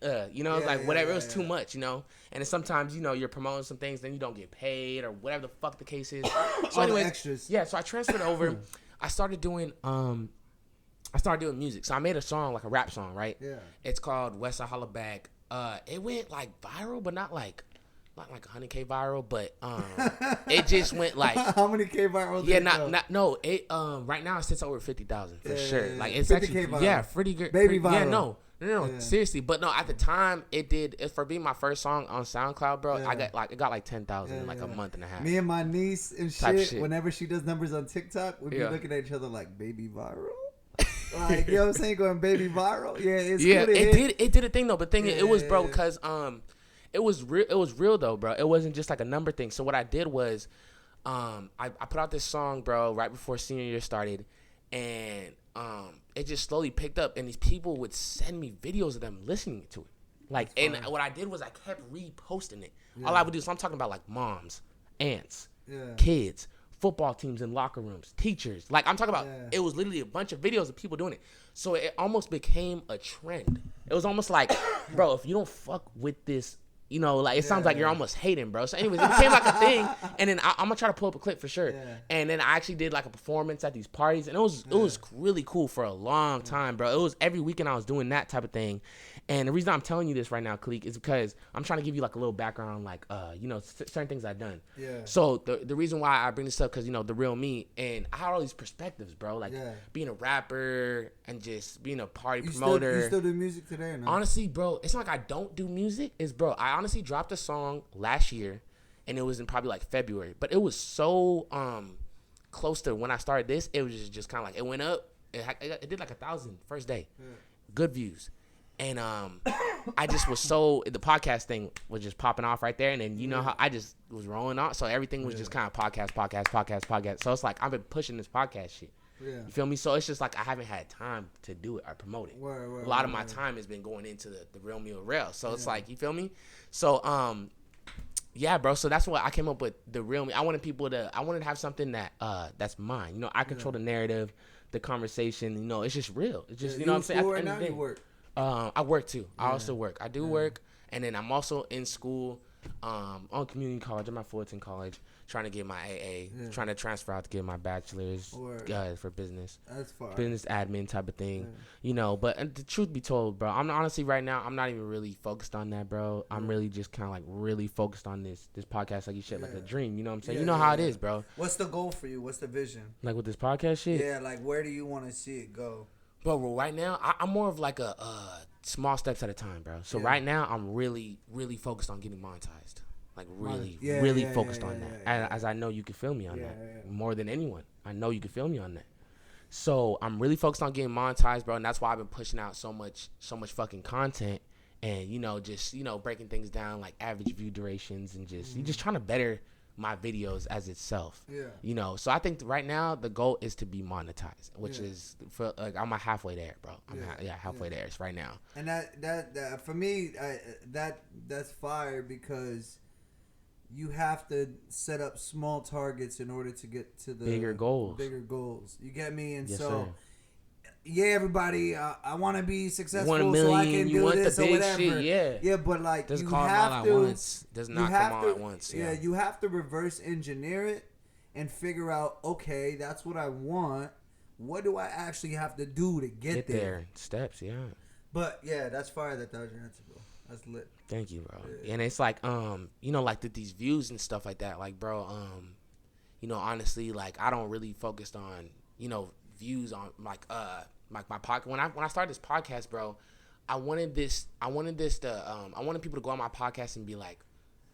whatever. It was too much, And then sometimes, you're promoting some things, then you don't get paid or whatever the fuck the case is. So anyway, extras. Yeah. So I transferred over. I started doing music. So I made a song, like a rap song, right? Yeah. It's called Westside Holla Back. It went like viral, but not like 100K viral, but it just went like how many K viral? Right now it sits over 50,000 for sure. Like it's 50K actually viral. Pretty good. Baby viral. Yeah, no, seriously. But no, at the time it for being my first song on SoundCloud, bro. I got it got like 10,000 in like a month and a half. Me and my niece and shit. Whenever she does numbers on TikTok, we'd be looking at each other like, baby viral. Like, you know what I'm saying? Going baby viral. Yeah, it's cool. It did a thing though. But it was, bro, because it was real though, bro. It wasn't just like a number thing. So what I did was, I put out this song, bro, right before senior year started, and it just slowly picked up, and these people would send me videos of them listening to it. Like, and what I did was I kept reposting it. Yeah. All I would do, so I'm talking about like moms, aunts, kids, football teams in locker rooms, teachers. Like, I'm talking about, it was literally a bunch of videos of people doing it. So it almost became a trend. It was almost like, bro, if you don't fuck with this you know, like it sounds like you're almost hating, bro. So anyways, it became like a thing, and then I'm gonna try to pull up a clip for sure. Yeah. And then I actually did like a performance at these parties, and it was really cool for a long time, bro. It was every weekend I was doing that type of thing. And the reason I'm telling you this right now, Kaliq, is because I'm trying to give you like a little background, like you know, certain things I've done. Yeah. So the reason why I bring this up, because you know the real me, and I had all these perspectives, bro. Like being a rapper and just being a party promoter. You still do music today or no? Honestly, bro, it's not like I don't do music. It's bro, I honestly dropped a song last year, and it was in probably like February. But it was so close to when I started this. It was just kind of like it went up. It did like 1,000 first day, good views. And I just was the podcast thing was just popping off right there. And then you know how I just was rolling on. So everything was just kind of podcast. So it's like I've been pushing this podcast shit. Yeah. You feel me? So it's just like I haven't had time to do it or promote it. A lot of my time has been going into the real me with Rel. So it's like, you feel me? So yeah, bro. So that's what I came up with, the real me. I wanted to have something that that's mine. You know, I control the narrative, the conversation. You know, it's just real. It's just you know what I'm saying. At the end of the day, work. I work too. I also work. I do work, and then I'm also in school, on community college. I'm at Fullerton College, trying to get my AA, trying to transfer out to get my bachelor's for business. That's fine. Business admin type of thing, you know. But the truth be told, bro, I'm honestly right now, I'm not even really focused on that, bro. I'm really just kind of like really focused on this podcast, like you said, like a dream. You know what I'm saying? You know how it is, bro. What's the goal for you? What's the vision? Like with this podcast shit? Yeah, like where do you want to see it go? Bro, right now, I'm more of like a small steps at a time, bro. So right now, I'm really, really focused on getting monetized. Like really focused on that. As I know you can feel me on that more than anyone. I know you can feel me on that. So I'm really focused on getting monetized, bro. And that's why I've been pushing out so much fucking content. And, you know, just, you know, breaking things down like average view durations and just, you just trying to better my videos as itself. You know, so I think right now the goal is to be monetized, which is for like I'm halfway there, bro. I'm halfway there right now. And that for me, that's fire, because you have to set up small targets in order to get to the bigger goals. You get me? And yes, so. Sir. Yeah, everybody. I want to be successful, 1 million, so I can do this or whatever. Shit, yeah, but like does you call have all to. At once. Does not come all at once. Yeah, you have to reverse engineer it and figure out. Okay, that's what I want. What do I actually have to do to get there? Steps, yeah. But yeah, that's fire. That was your answer, bro. That's lit. Thank you, bro. Yeah. And it's like, you know, like these views and stuff like that. Like, bro, you know, honestly, like I don't really focus on, you know, views on like my podcast. When I started this podcast, bro, I wanted people to go on my podcast and be like,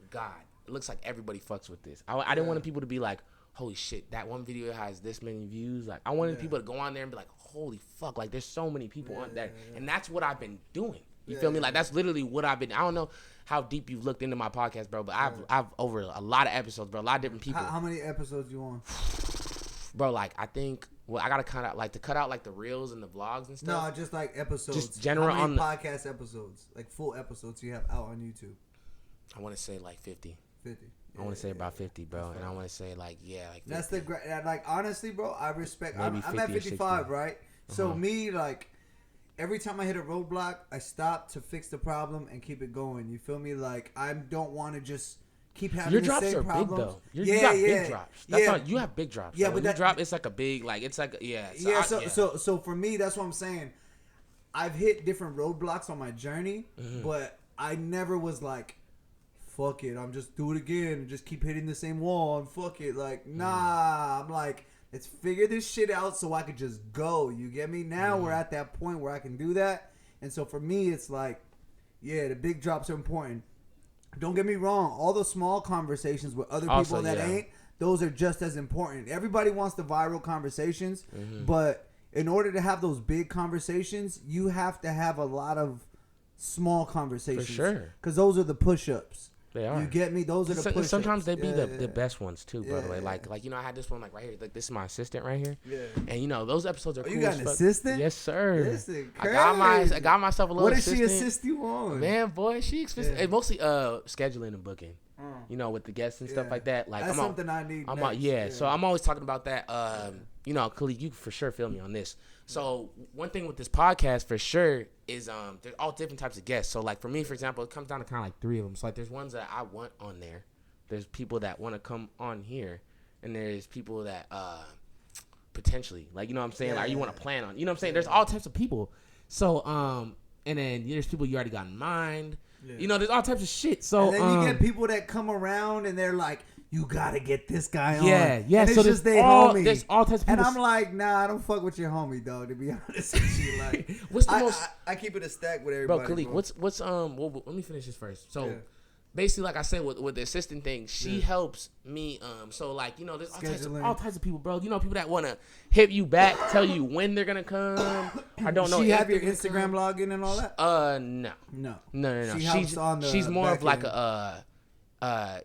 God, it looks like everybody fucks with this. I didn't want people to be like, holy shit, that one video has this many views. Like I wanted people to go on there and be like, holy fuck, like there's so many people on there. And that's what I've been doing. You feel me? Like that's literally what I've been. I don't know how deep you've looked into my podcast, bro, but I've over a lot of episodes, bro, a lot of different people. How many episodes you on? Bro, like I think I gotta cut out like the reels and the vlogs and stuff. No, just like episodes. Just general how many on podcast episodes, like full episodes you have out on YouTube. I want to say like 50. 50. I want to say about 50, bro, and I want to say like 50. That's the like honestly, bro. I respect. I'm at 55, right? So me, like every time I hit a roadblock, I stop to fix the problem and keep it going. You feel me? Like I don't want to just keep having the same problems. Big though. You got big drops. That's not, you have big drops. Yeah, but you drop, it's like a big, like it's like So for me, that's what I'm saying. I've hit different roadblocks on my journey, but I never was like, fuck it, I'm just do it again and just keep hitting the same wall and fuck it. Like, nah, I'm like, let's figure this shit out so I could just go. You get me? Now we're at that point where I can do that. And so for me, it's like, yeah, the big drops are important. Don't get me wrong. All the small conversations with other people that ain't, those are just as important. Everybody wants the viral conversations, but in order to have those big conversations, you have to have a lot of small conversations. For sure. Because those are the push-ups. They are. You get me? Those are the push-ups. Sometimes they be the best ones too, by the way. Like you know, I had this one like right here. Like this is my assistant right here. Yeah. And you know, those episodes are cool. You got an assistant? Yes, sir. Listen, I got myself a little assistant. What does she assist you on? Man, boy, mostly scheduling and booking. You know, with the guests and stuff like that. Like that's something I need. So I'm always talking about that. you know, Kaliq, you for sure feel me on this. So one thing with this podcast for sure is there's all different types of guests. So like for me, for example, it comes down to kind of like 3 of them. So like there's ones that I want on there. There's people that want to come on here, and there's people that potentially, like, you know what I'm saying, like you want to plan on. You know what I'm saying? There's all types of people. So and then there's people you already got in mind. Yeah. You know, there's all types of shit. So and then you get people that come around and they're like, you gotta get this guy on. Yeah. And so it's just they homie. There's all types of people. And I'm like, nah, I don't fuck with your homie, though. To be honest with you, like, what's the most? I keep it a stack with everybody. Bro, Kaliq, what's well, let me finish this first. So. Basically, like I said, with the assistant thing, she helps me. So, like, you know, there's all types of people, bro. You know, people that want to hit you back, tell you when they're going to come. I don't know. She have your Instagram login and all that? No. She's more of like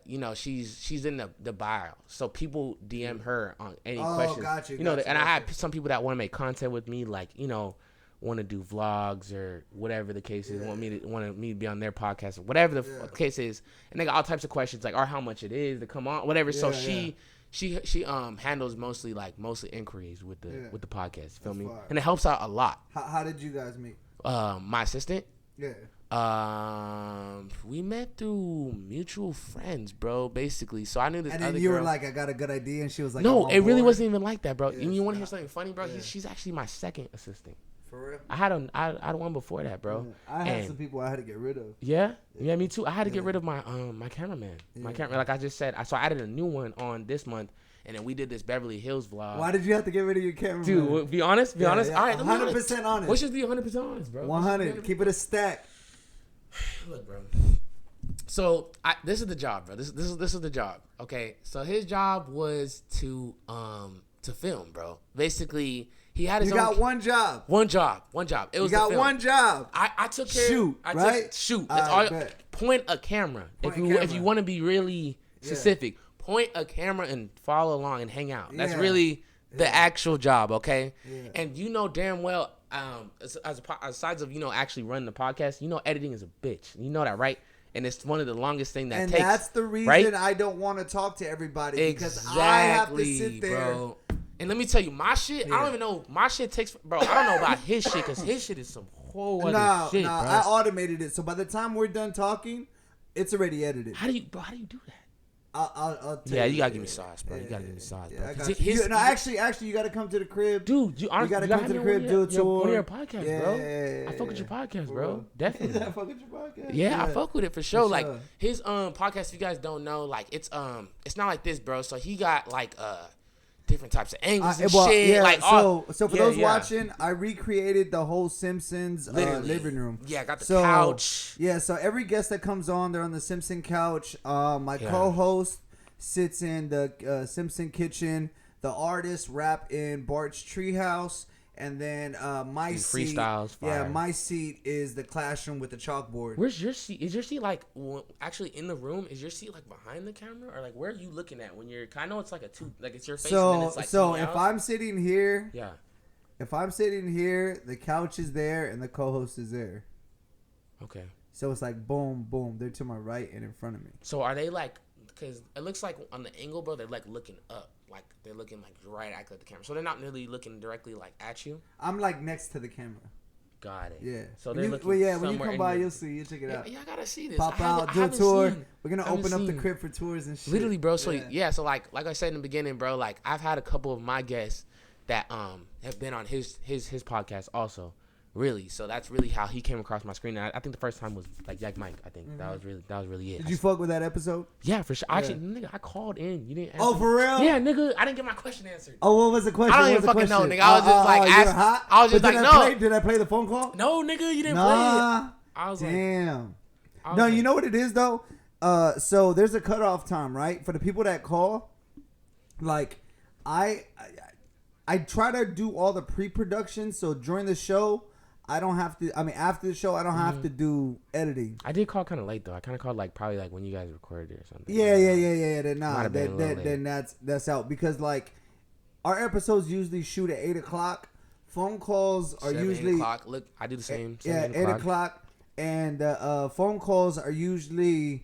you know, she's in the bio. So people DM her on any questions. Got you. You know, and I have some people that want to make content with me, like, you know, want to do vlogs or whatever the case is, want me to be on their podcast or whatever the case is, and they got all types of questions like, or how much it is to come on, whatever. So she handles mostly inquiries with the podcast. Feel me? Fire. And it helps out a lot. How did you guys meet? My assistant. Yeah. We met through mutual friends, bro. Basically, so I knew this. And then you were like, "I got a good idea," and she was like, "No, it really wasn't even like that, bro." You want to hear something funny, bro? Yeah. She's actually my second assistant. For real? I had one before that, bro. Yeah. I had some people I had to get rid of. Yeah, me too. I had to get rid of my my cameraman. Yeah. My camera, like I just said. So I added a new one on this month, and then we did this Beverly Hills vlog. Why did you have to get rid of your cameraman? Dude, be honest. Yeah. All right, 100% honest. Let's just be 100% honest, bro. 100. Keep it a stack. Look, bro. So this is the job, bro. This is the job. Okay, so his job was to film, bro. Basically. He had his own. You got one job. One job. It was. You got one job. I took care. Shoot. Shoot. That's all. Point a camera. If you want to be really specific, point a camera and follow along and hang out. That's really the actual job. Okay. Yeah. And you know damn well, aside of actually running the podcast, editing is a bitch. You know that, right? And it's one of the longest things that takes. And that's the reason I don't want to talk to everybody because I have to sit there. Bro. And let me tell you, my shit, I don't even know. My shit takes, bro, I don't know about his shit because his shit is some whole other shit, bro. I automated it. So by the time we're done talking, it's already edited. How do you do that? I'll tell you gotta give me sauce, bro. You gotta give me sauce, bro. Actually, you gotta come to the crib. Dude, you gotta come to the crib, do a tour. One of your podcasts, bro. I fuck with your podcast, bro. Definitely. I fuck with your podcast. Yeah, I fuck with it for sure. Like, his podcast, if you guys don't know, like, it's not like this, bro. So he got, like, different types of angles and shit. Yeah, like, so for those watching, I recreated the whole Simpsons living room. Yeah, I got the couch. Yeah, so every guest that comes on, they're on the Simpson couch. My co-host sits in the Simpson kitchen. The artists rap in Bart's treehouse. And then my seat, freestyles. Fire. My seat is the classroom with the chalkboard. Where's your seat? Is your seat like actually in the room? Is your seat like behind the camera, or like where are you looking at when you're? I know it's like like it's your face. And then it's like so if I'm sitting here, if I'm sitting here, the couch is there and the co-host is there. Okay. So it's like boom, boom. They're to my right and in front of me. So are they like? Because it looks like on the angle, bro, they're like looking up. Like they're looking like right at the camera, so they're not really looking directly like at you. I'm like next to the camera. Got it. Yeah. So they're looking. When you come by, you'll see. You check it out. Yeah, I gotta see this. Pop out, do a tour. We're gonna open up the crib for tours and shit. Literally, bro. So so like I said in the beginning, bro. Like I've had a couple of my guests that have been on his podcast also. Really, so that's really how he came across my screen. And I think the first time was like Yak Mike. I think that was really it. Did you fuck with that episode? Yeah, for sure. Actually, nigga, I called in. You didn't. Answer for real? Yeah, nigga, I didn't get my question answered. Oh, what was the question? I don't even fucking know, nigga. I was just like, I was just like, no. Did I play the phone call? No, nigga, you didn't play it. I was damn. No, you know what it is though. So there's a cutoff time, right, for the people that call. Like, I try to do all the pre-production, so during the show. I don't have to. I mean, after the show, I don't have to do editing. I did call kind of late though. I kind of called like probably like when you guys recorded it or something. Then that's out because like our episodes usually shoot at 8:00. Phone calls are 7, usually 8 o'clock. Look, I do the same. 7, 8 o'clock, and phone calls are usually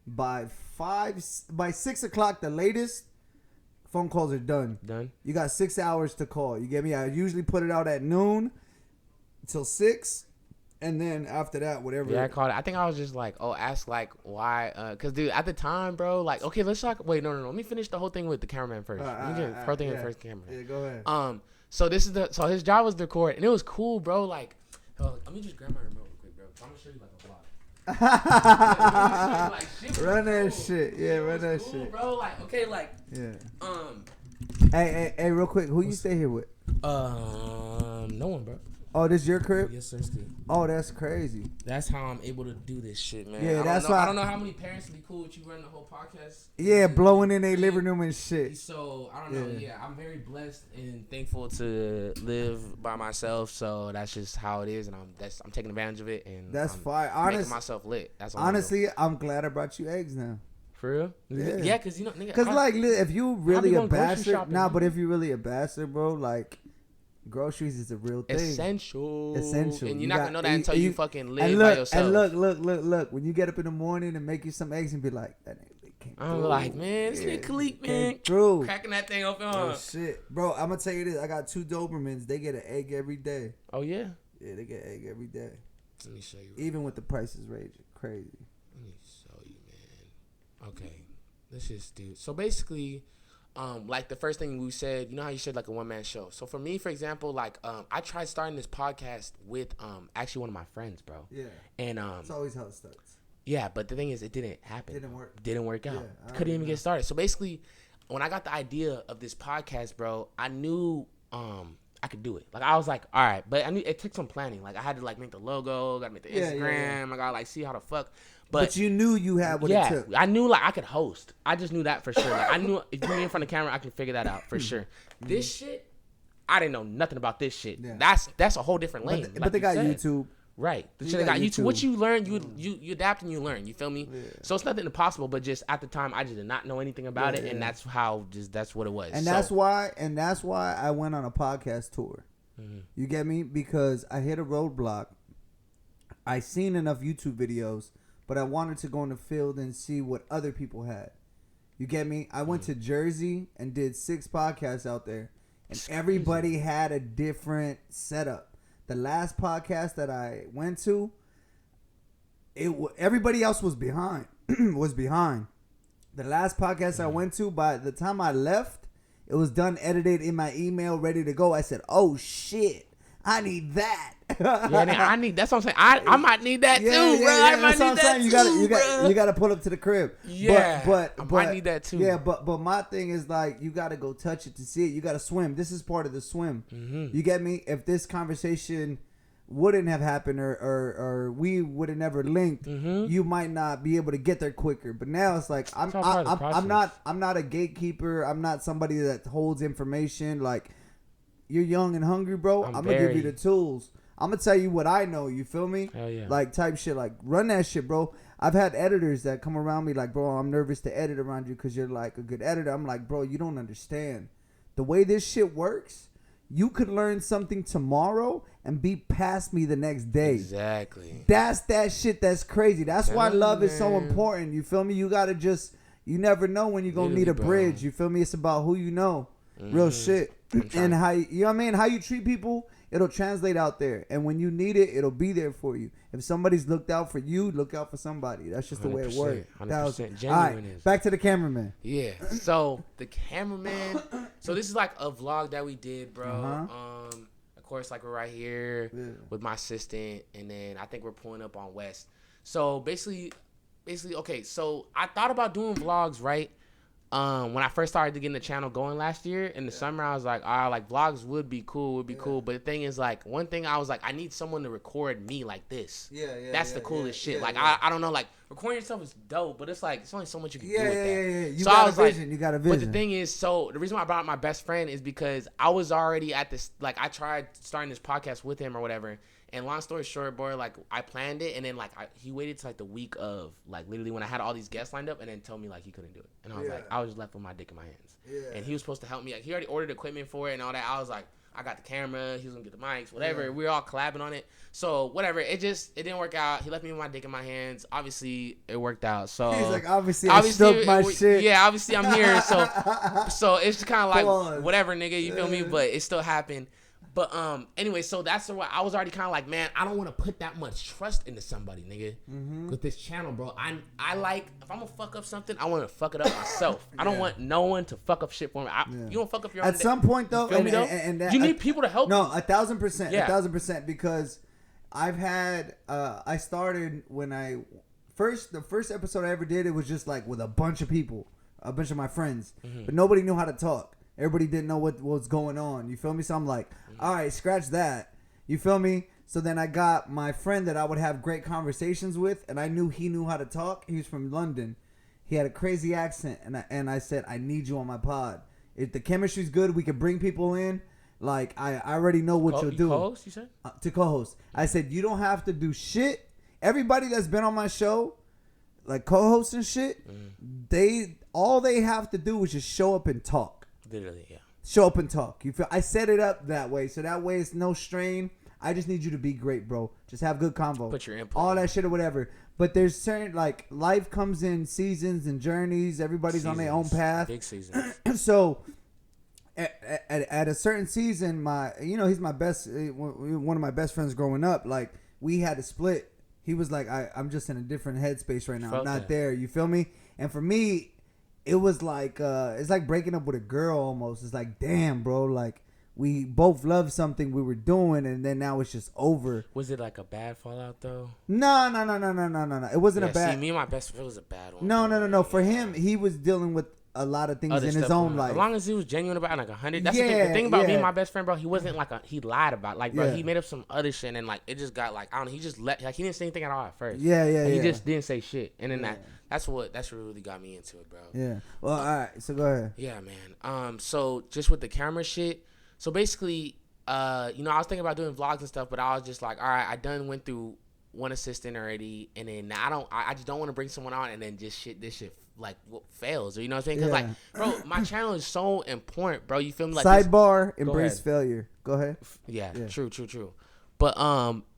by 6 o'clock the latest. phone calls are done. You got 6 hours to call. You get me? I usually put it out at noon until 6. And then after that, whatever. Yeah, I called it. I think I was just like, ask like why? Cause dude, at the time, bro, like, okay, let's talk. Wait, no. Let me finish the whole thing with the cameraman first. Let me get the first cameraman. Yeah, go ahead. So so his job was to record, and it was cool, bro. Like, let me just grab my remote real quick, bro. I'm gonna show you like a vlog. Run that shit. Yeah, run that shit, bro. Like, okay, like, yeah. Hey, real quick, who you stay here with? No one, bro. Oh, this your crib? Yes, sir, Steve. Oh, that's crazy. That's how I'm able to do this shit, man. Yeah, that's why. I don't know how many parents would be cool with you running the whole podcast. Yeah, blowing in their living room and shit. So, I don't know. Yeah, I'm very blessed and thankful to live by myself. So, that's just how it is. And I'm taking advantage of it. And that's fine. Making myself lit. That's all. Honestly, I'm glad I brought you eggs now. For real? Yeah, because, you know, nigga. Because, like, if you really a bastard. But if you really a bastard, bro, like. Groceries is a real thing. Essential. And you're not gonna know that until you fucking live by yourself. And look. When you get up in the morning and make you some eggs and be like, that nigga came through. I'm like, man, this nigga kaliq, man. Through. Cracking that thing open. Oh, shit. Bro, I'm gonna tell you this. I got 2 Dobermans. They get an egg every day. Oh, yeah? Yeah, they get an egg every day. Let me show you. Even with the prices raging. Crazy. Let me show you, man. Okay. Let's just do. So, basically... like the first thing we said, you know how you said like a one-man show. So for me, for example, like I tried starting this podcast with actually one of my friends, bro. Yeah. And it's always how it starts. Yeah, but the thing is, it didn't happen. Didn't work out. Yeah, couldn't even get started. So basically, when I got the idea of this podcast, bro, I knew I could do it. Like I was like, all right, but I knew it took some planning. Like I had to like make the logo, gotta make the Instagram. I gotta like see how the fuck. But you knew you had what it took. I knew like I could host. I just knew that for sure. Like I knew if you're in front of the camera, I can figure that out for sure. This shit, I didn't know nothing about this shit. Yeah. That's a whole different lane. But they got YouTube. Right. The shit they got YouTube. What you learn, you adapt and you learn. You feel me? Yeah. So it's nothing impossible, but just at the time I just did not know anything about it, and that's what it was. And that's why I went on a podcast tour. Mm-hmm. You get me? Because I hit a roadblock. I seen enough YouTube videos. But I wanted to go in the field and see what other people had. You get me? I went to Jersey and did 6 podcasts out there. And everybody had a different setup. The last podcast that I went to, everybody else was behind. The last podcast I went to, by the time I left, it was done, edited in my email, ready to go. I said, oh, shit. I need that. I need. That's what I'm saying. I might need that too, bro. I might need that too. You gotta pull up to the crib. Yeah, but I might need that too. Yeah, but my thing is like you gotta go touch it to see it. You gotta swim. This is part of the swim. Mm-hmm. You get me? If this conversation wouldn't have happened or we would have never linked, you might not be able to get there quicker. But now it's like I'm not a gatekeeper. I'm not somebody that holds information like. You're young and hungry, bro. I'm gonna give you the tools. I'm gonna tell you what I know. You feel me? Hell yeah. Like type shit. Like run that shit, bro. I've had editors that come around me like, bro, I'm nervous to edit around you because you're like a good editor. I'm like, bro, you don't understand the way this shit works. You could learn something tomorrow and be past me the next day. Exactly. That's that shit. That's crazy. That's why love is so important. You feel me? You gotta you never know when you're gonna need a bridge. You feel me? It's about who you know. Real shit. And how you know what I mean? How you treat people, it'll translate out there. And when you need it, it'll be there for you. If somebody's looked out for you, look out for somebody. That's just the way it works. 100% genuine. All right, back to the cameraman. Yeah. So the cameraman. So this is like a vlog that we did, bro. Of course, like we're right here with my assistant, and then I think we're pulling up on West. So basically, okay. So I thought about doing vlogs, right? When I first started to get the channel going last year in the summer, I was like, like vlogs would be cool. But the thing is, like, one thing I was like, I need someone to record me like this. That's the coolest shit. Like, I don't know, like, recording yourself is dope, but it's like, it's only so much you can do with that. You got a vision. You got a vision. But the thing is, so the reason why I brought my best friend is because I was already at this, like, I tried starting this podcast with him or whatever. And long story short, boy, like, I planned it, and then, like, he waited to, like, the week of, like, literally when I had all these guests lined up, and then told me, like, he couldn't do it. And I was like, I was just left with my dick in my hands. And he was supposed to help me. Like, he already ordered equipment for it and all that. I was like, I got the camera. He was gonna get the mics, whatever. We were all collabing on it. So whatever. It didn't work out. He left me with my dick in my hands. Obviously, it worked out. So he's like, obviously I stuck my shit. Yeah, obviously I'm here. So it's just kind of like whatever, nigga. You feel me? But it still happened. But anyway, so that's the way I was already kind of like, man, I don't want to put that much trust into somebody, nigga. With this channel, bro. I like, if I'm gonna fuck up something, I want to fuck it up myself. I don't want no one to fuck up shit for me. You don't fuck up your own. At some point though, you feel me though? You need people to help. No, 1,000%, 1,000%, because I've had I started when the first episode I ever did, it was just like with a bunch of people, a bunch of my friends, but nobody knew how to talk. Everybody didn't know what was going on. You feel me? So I'm like, all right, scratch that. You feel me? So then I got my friend that I would have great conversations with, and I knew he knew how to talk. He was from London. He had a crazy accent, and I said, I need you on my pod. If the chemistry's good, we could bring people in. Like, I already know what you'll do. Co-host, you said? To co-host. I said, you don't have to do shit. Everybody that's been on my show, like co-hosts and shit, all they have to do is just show up and talk. Literally, yeah. Show up and talk. You feel? I set it up that way, so that way it's no strain. I just need you to be great, bro. Just have good convo. Put your input. All that shit or whatever. But there's certain, like, life comes in seasons and journeys. Everybody's on their own path. Big seasons. So at a certain season, he's my best, one of my best friends growing up. Like, we had to split. He was like, I'm just in a different headspace right now. I'm not there. You feel me? And for me, it was like, it's like breaking up with a girl almost. It's like, damn, bro. Like, we both loved something we were doing, and then now it's just over. Was it like a bad fallout though? No. It wasn't a bad. See, me and my best friend was a bad one. No. For him, he was dealing with a lot of things in his own life. As long as he was genuine about it, like 100. That's the thing about me and my best friend, bro. He wasn't like he lied about, like, bro. He made up some other shit, and like it just got like, I don't know. He just he didn't say anything at all at first. He just didn't say shit, and then that's what really got me into it, bro. Yeah. Well, all right. So go ahead. Yeah, man. So just with the camera shit. So basically, I was thinking about doing vlogs and stuff, but I was just like, all right, I done went through one assistant already, and then I just don't want to bring someone on and then this shit like fails, or you know what I'm saying? Because like, bro, my channel is so important, bro. You feel me? Like, sidebar, embrace failure. Go ahead. Yeah, true. But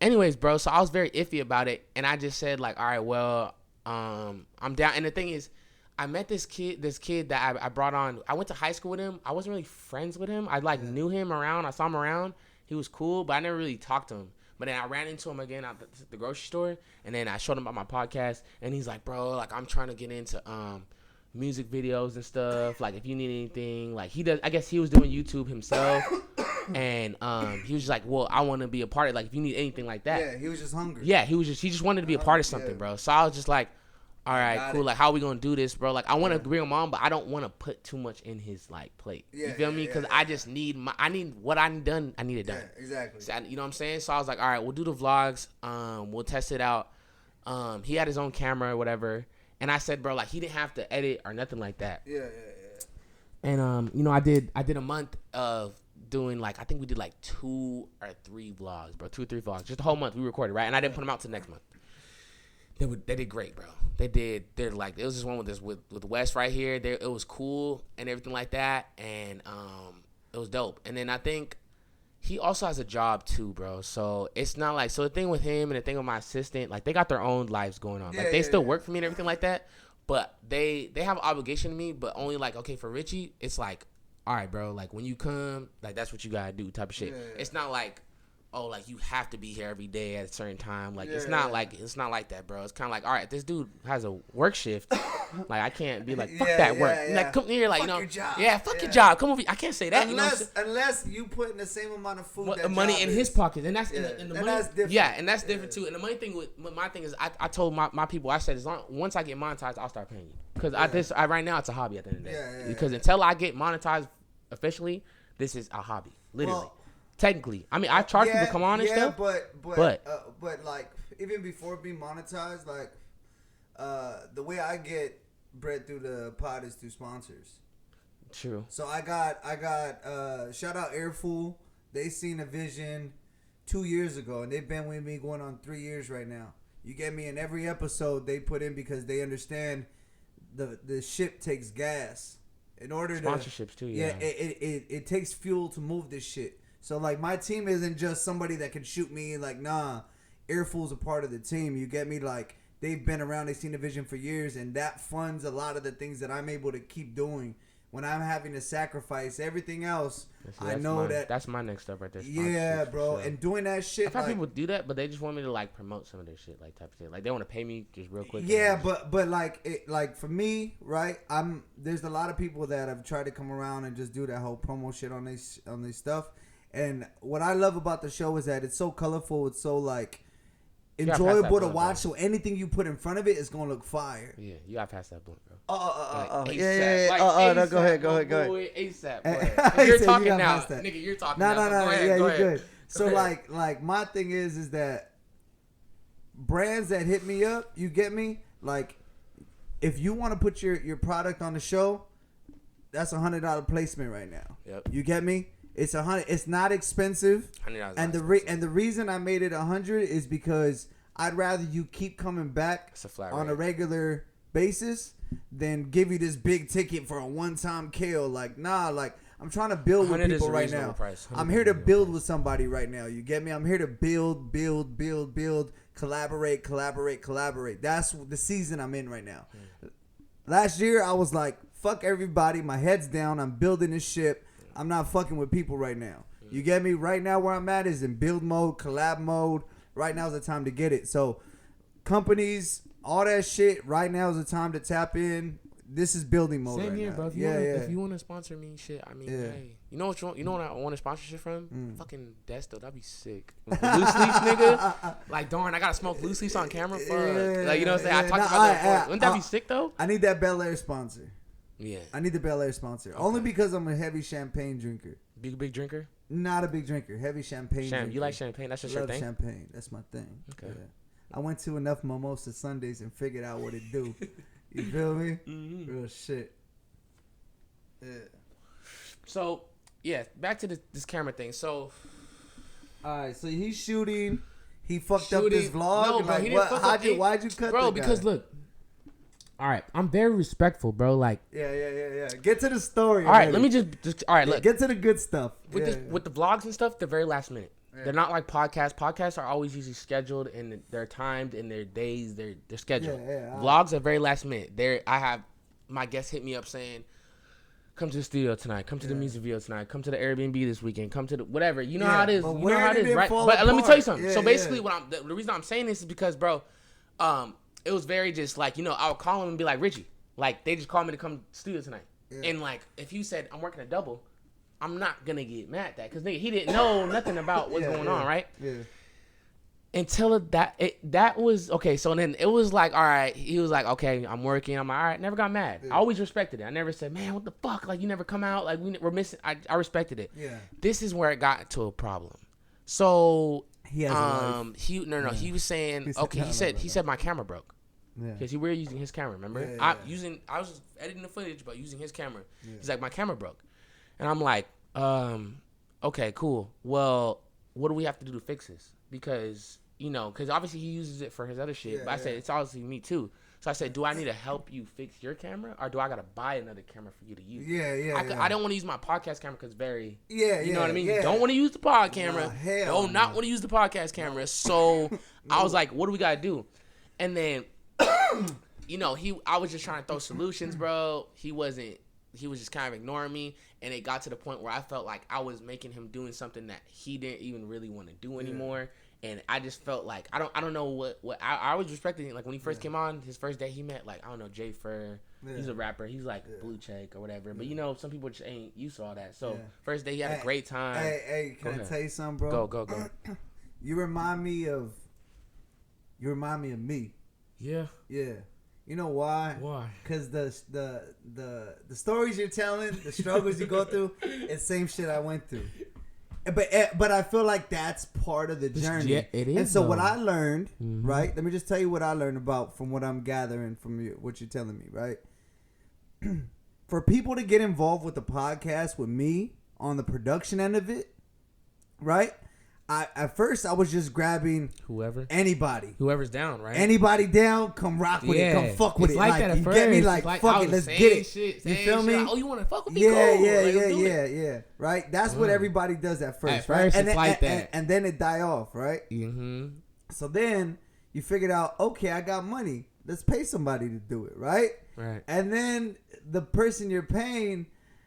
anyways, bro. So I was very iffy about it, and I just said like, all right, well, I'm down. And the thing is, I met this kid that I brought on. I went to high school with him. I wasn't really friends with him. I knew him around. I saw him around. He was cool, but I never really talked to him. But then I ran into him again at the grocery store, and then I showed him about my podcast, and he's like, bro, like, I'm trying to get into music videos and stuff. Like, if you need anything, like, he does. I guess he was doing YouTube himself, and he was just like, well, I want to be a part of, like, if you need anything like that. Yeah, he was just hungry. Yeah, he just wanted to be a part of something, bro. So I was just like, all right, cool. Like, how are we gonna do this, bro? Like, I want to bring him on, but I don't want to put too much in his like plate. You feel me? Because I just need I need what I need done. I need it done. Yeah, exactly. So you know what I'm saying? So I was like, all right, we'll do the vlogs. We'll test it out. He had his own camera or whatever, and I said, bro, like, he didn't have to edit or nothing like that. Yeah. And I did a month of doing, like, I think we did like 2 or 3 vlogs, bro. 2 or 3 vlogs, just the whole month we recorded, right? And I didn't put them out till next month. They did great, bro. They're like, it was just one with Wes right here. It was cool and everything like that, and it was dope. And then I think he also has a job too, bro. So it's not like, so the thing with him and the thing with my assistant, like, they got their own lives going on. Like, they still work for me and everything like that, but they have an obligation to me, but only like, okay, for Richie, it's like, all right, bro, like, when you come, like, that's what you gotta do, type of shit. It's not like, oh, like, you have to be here every day at a certain time. Like, it's not like that, bro. It's kind of like, all right, this dude has a work shift. Like, I can't be like, fuck that work. Like, come here, like, fuck you know. Your job. Yeah, fuck your job. Come over. I can't say that. Unless you put in the same amount of food, money in his pocket, and that's and the money. That's different. Yeah, and that's different too. And the money thing with my thing is, I told my people, I said, once I get monetized, I'll start paying you, because right now it's a hobby at the end of the day. Because until I get monetized officially, this is a hobby, literally. Well, technically, I mean, I charge people to come on and stuff. But like, even before being monetized, like, the way I get bread through the pod is through sponsors. True. So I got shout out Airfool. They seen a vision 2 years ago, and they've been with me going on 3 years right now. You get me? In every episode they put in, because they understand the ship takes gas in order sponsorships too. Yeah, it takes fuel to move this shit. So like my team isn't just somebody that can shoot me. Like nah, Earful's a part of the team. You get me? Like they've been around. They've seen the vision for years, and that funds a lot of the things that I'm able to keep doing. When I'm having to sacrifice everything else, I know that's my next step right there. Yeah, bro. Sure. And doing that shit. I've had people do that, but they just want me to like promote some of their shit, like type of shit. Like they want to pay me just real quick. Yeah, but like for me, right? There's a lot of people that have tried to come around and just do that whole promo shit on this stuff. And what I love about the show is that it's so colorful. It's so like enjoyable to watch. So anything you put in front of it is gonna look fire. Yeah, you gotta pass that blunt, bro. Yeah. No, go ahead. ASAP. If you're talking now, nigga. You're talking now. No. Yeah, you're good. So like my thing is that brands that hit me up, you get me? Like if you want to put your product on the show, that's $100 placement right now. Yep. You get me? It's $100. It's not expensive. $100. And the reason I made it $100 is because I'd rather you keep coming back on a regular basis than give you this big ticket for a one-time kill. Like nah, like I'm trying to build with people right now. I'm here to build with somebody right now. You get me? I'm here to build, collaborate. That's the season I'm in right now. Last year I was like, fuck everybody. My head's down. I'm building this ship. I'm not fucking with people right now. You get me? Right now where I'm at is in build mode, collab mode. Right now is the time to get it. So companies, all that shit, right now is the time to tap in. This is building mode. Same here, bro. If you want to sponsor me, shit, I mean, hey, you know what I want a sponsorship from? Fucking Desto, that'd be sick. Loose leaf, nigga. Like, darn, I gotta smoke loose leaves on camera. Fuck. Like, you know what I'm saying? I talked about that before. Wouldn't that be sick though? I need that Bel Air sponsor. Yeah. I need the Bel Air sponsor. Okay. Only because I'm a heavy champagne drinker. Big drinker? Not a big drinker. Heavy champagne drinker. You like champagne? That's just your thing? Champagne. That's my thing. Okay. Yeah. I went to enough Mimosa Sundays and figured out what it do. You feel me? Mm-hmm. Real shit. Yeah. So, yeah, back to this camera thing. So, alright, so he's shooting. He fucked up this vlog. No, bro, like, why'd you cut bro, because look. All right, I'm very respectful, bro. Like, yeah. Get to the story. All right, let me just all right, look. Get to the good stuff. With the vlogs and stuff, the very last minute. Yeah. They're not like podcasts. Podcasts are always usually scheduled and they're timed in their days. They're scheduled. Vlogs are very last minute. I have my guests hit me up saying, "Come to the studio tonight. Come to the music video tonight. Come to the Airbnb this weekend. Come to the whatever." You know how it is. You know how it is, right? But let me tell you something. So basically, the reason I'm saying this is because, bro, it was very just like, you know, I would call him and be like, "Richie," like they just called me to come to the studio tonight, and like if you said I'm working a double, I'm not gonna get mad at that because he didn't know nothing about what's going on, right? Yeah. Until that was okay. So then it was like, all right. He was like, okay, I'm working. I'm like, all right. Never got mad. Yeah. I always respected it. I never said, man, what the fuck? Like you never come out. Like we're missing. I respected it. Yeah. This is where it got into a problem. So he has a life. He was saying, okay. He said my camera broke. Yeah. Because we were using his camera. Remember? Yeah. I was editing the footage, but using his camera. Yeah. He's like, my camera broke. And I'm like, okay, cool. Well, what do we have to do to fix this? Because, you know, because obviously he uses it for his other shit. Yeah, but I said, it's obviously me too. So I said, do I need to help you fix your camera? Or do I got to buy another camera for you to use? I don't want to use my podcast camera because you know what I mean? Yeah. You don't want to use the pod camera. Not want to use the podcast camera. So I was like, what do we got to do? And then, you know, I was just trying to throw solutions, bro. He was just kind of ignoring me, and it got to the point where I felt like I was making him doing something that he didn't even really want to do anymore. And I just felt like I don't know what I was respecting him. Like when he first came on, his first day he met like, I don't know, Jay Fur. He's a rapper. He's like Blue Check or whatever. But you know, some people just ain't used to all that. So first day he had a great time. Hey, can I tell you something, bro? Go. You remind me of me. Yeah. Yeah. You know why? Why? Because the stories you're telling, the struggles you go through, it's same shit I went through. But I feel like that's part of the journey. Yeah, it is. And so what I learned, right? Let me just tell you what I learned from what I'm gathering from you, what you're telling me, right? For people to get involved with the podcast with me on the production end of it, right? at first I was just grabbing whoever's down, right? Anybody down, come rock with it, come fuck with it. Like that at you first. Get me? Like fuck it, let's get it. Shit, you feel me? Like, oh, you want to fuck with me? Yeah. Right. That's what everybody does at first. At first, right? it's like that, and then it die off, right? Mm-hmm. So then you figured out, okay, I got money. Let's pay somebody to do it, right? Right. And then the person you're paying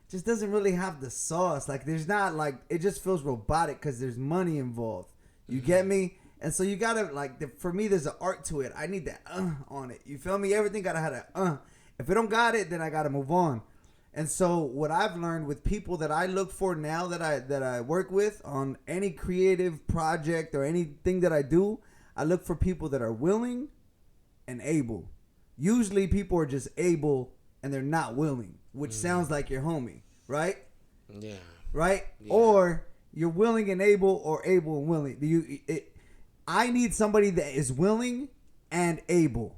just doesn't really have the sauce. Like there's not like it just feels robotic because there's money involved. You get me? And so you gotta like for me there's an art to it. I need that on it. You feel me? Everything gotta have that If it don't got it, then I gotta move on. And so what I've learned with people that I look for now that I work with on any creative project or anything that I do, I look for people that are willing and able. Usually people are just able and they're not willing, which sounds like your homie, right? Yeah. Right? Yeah. Or you're willing and able or able and willing. I need somebody that is willing and able.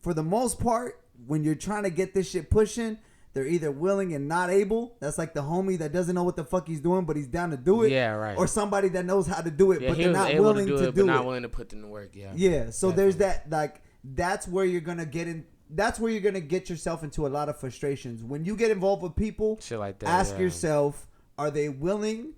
For the most part, when you're trying to get this shit pushing, they're either willing and not able. That's like the homie that doesn't know what the fuck he's doing, but he's down to do it. Yeah, right. Or somebody that knows how to do it, but they're not able willing to do it. But not willing to put in the work, yeah. Yeah, so Definitely. there's that, like, that's where you're going to get in. That's where you're going to get yourself into a lot of frustrations. When you get involved with people, shit like that, ask yourself, are they willing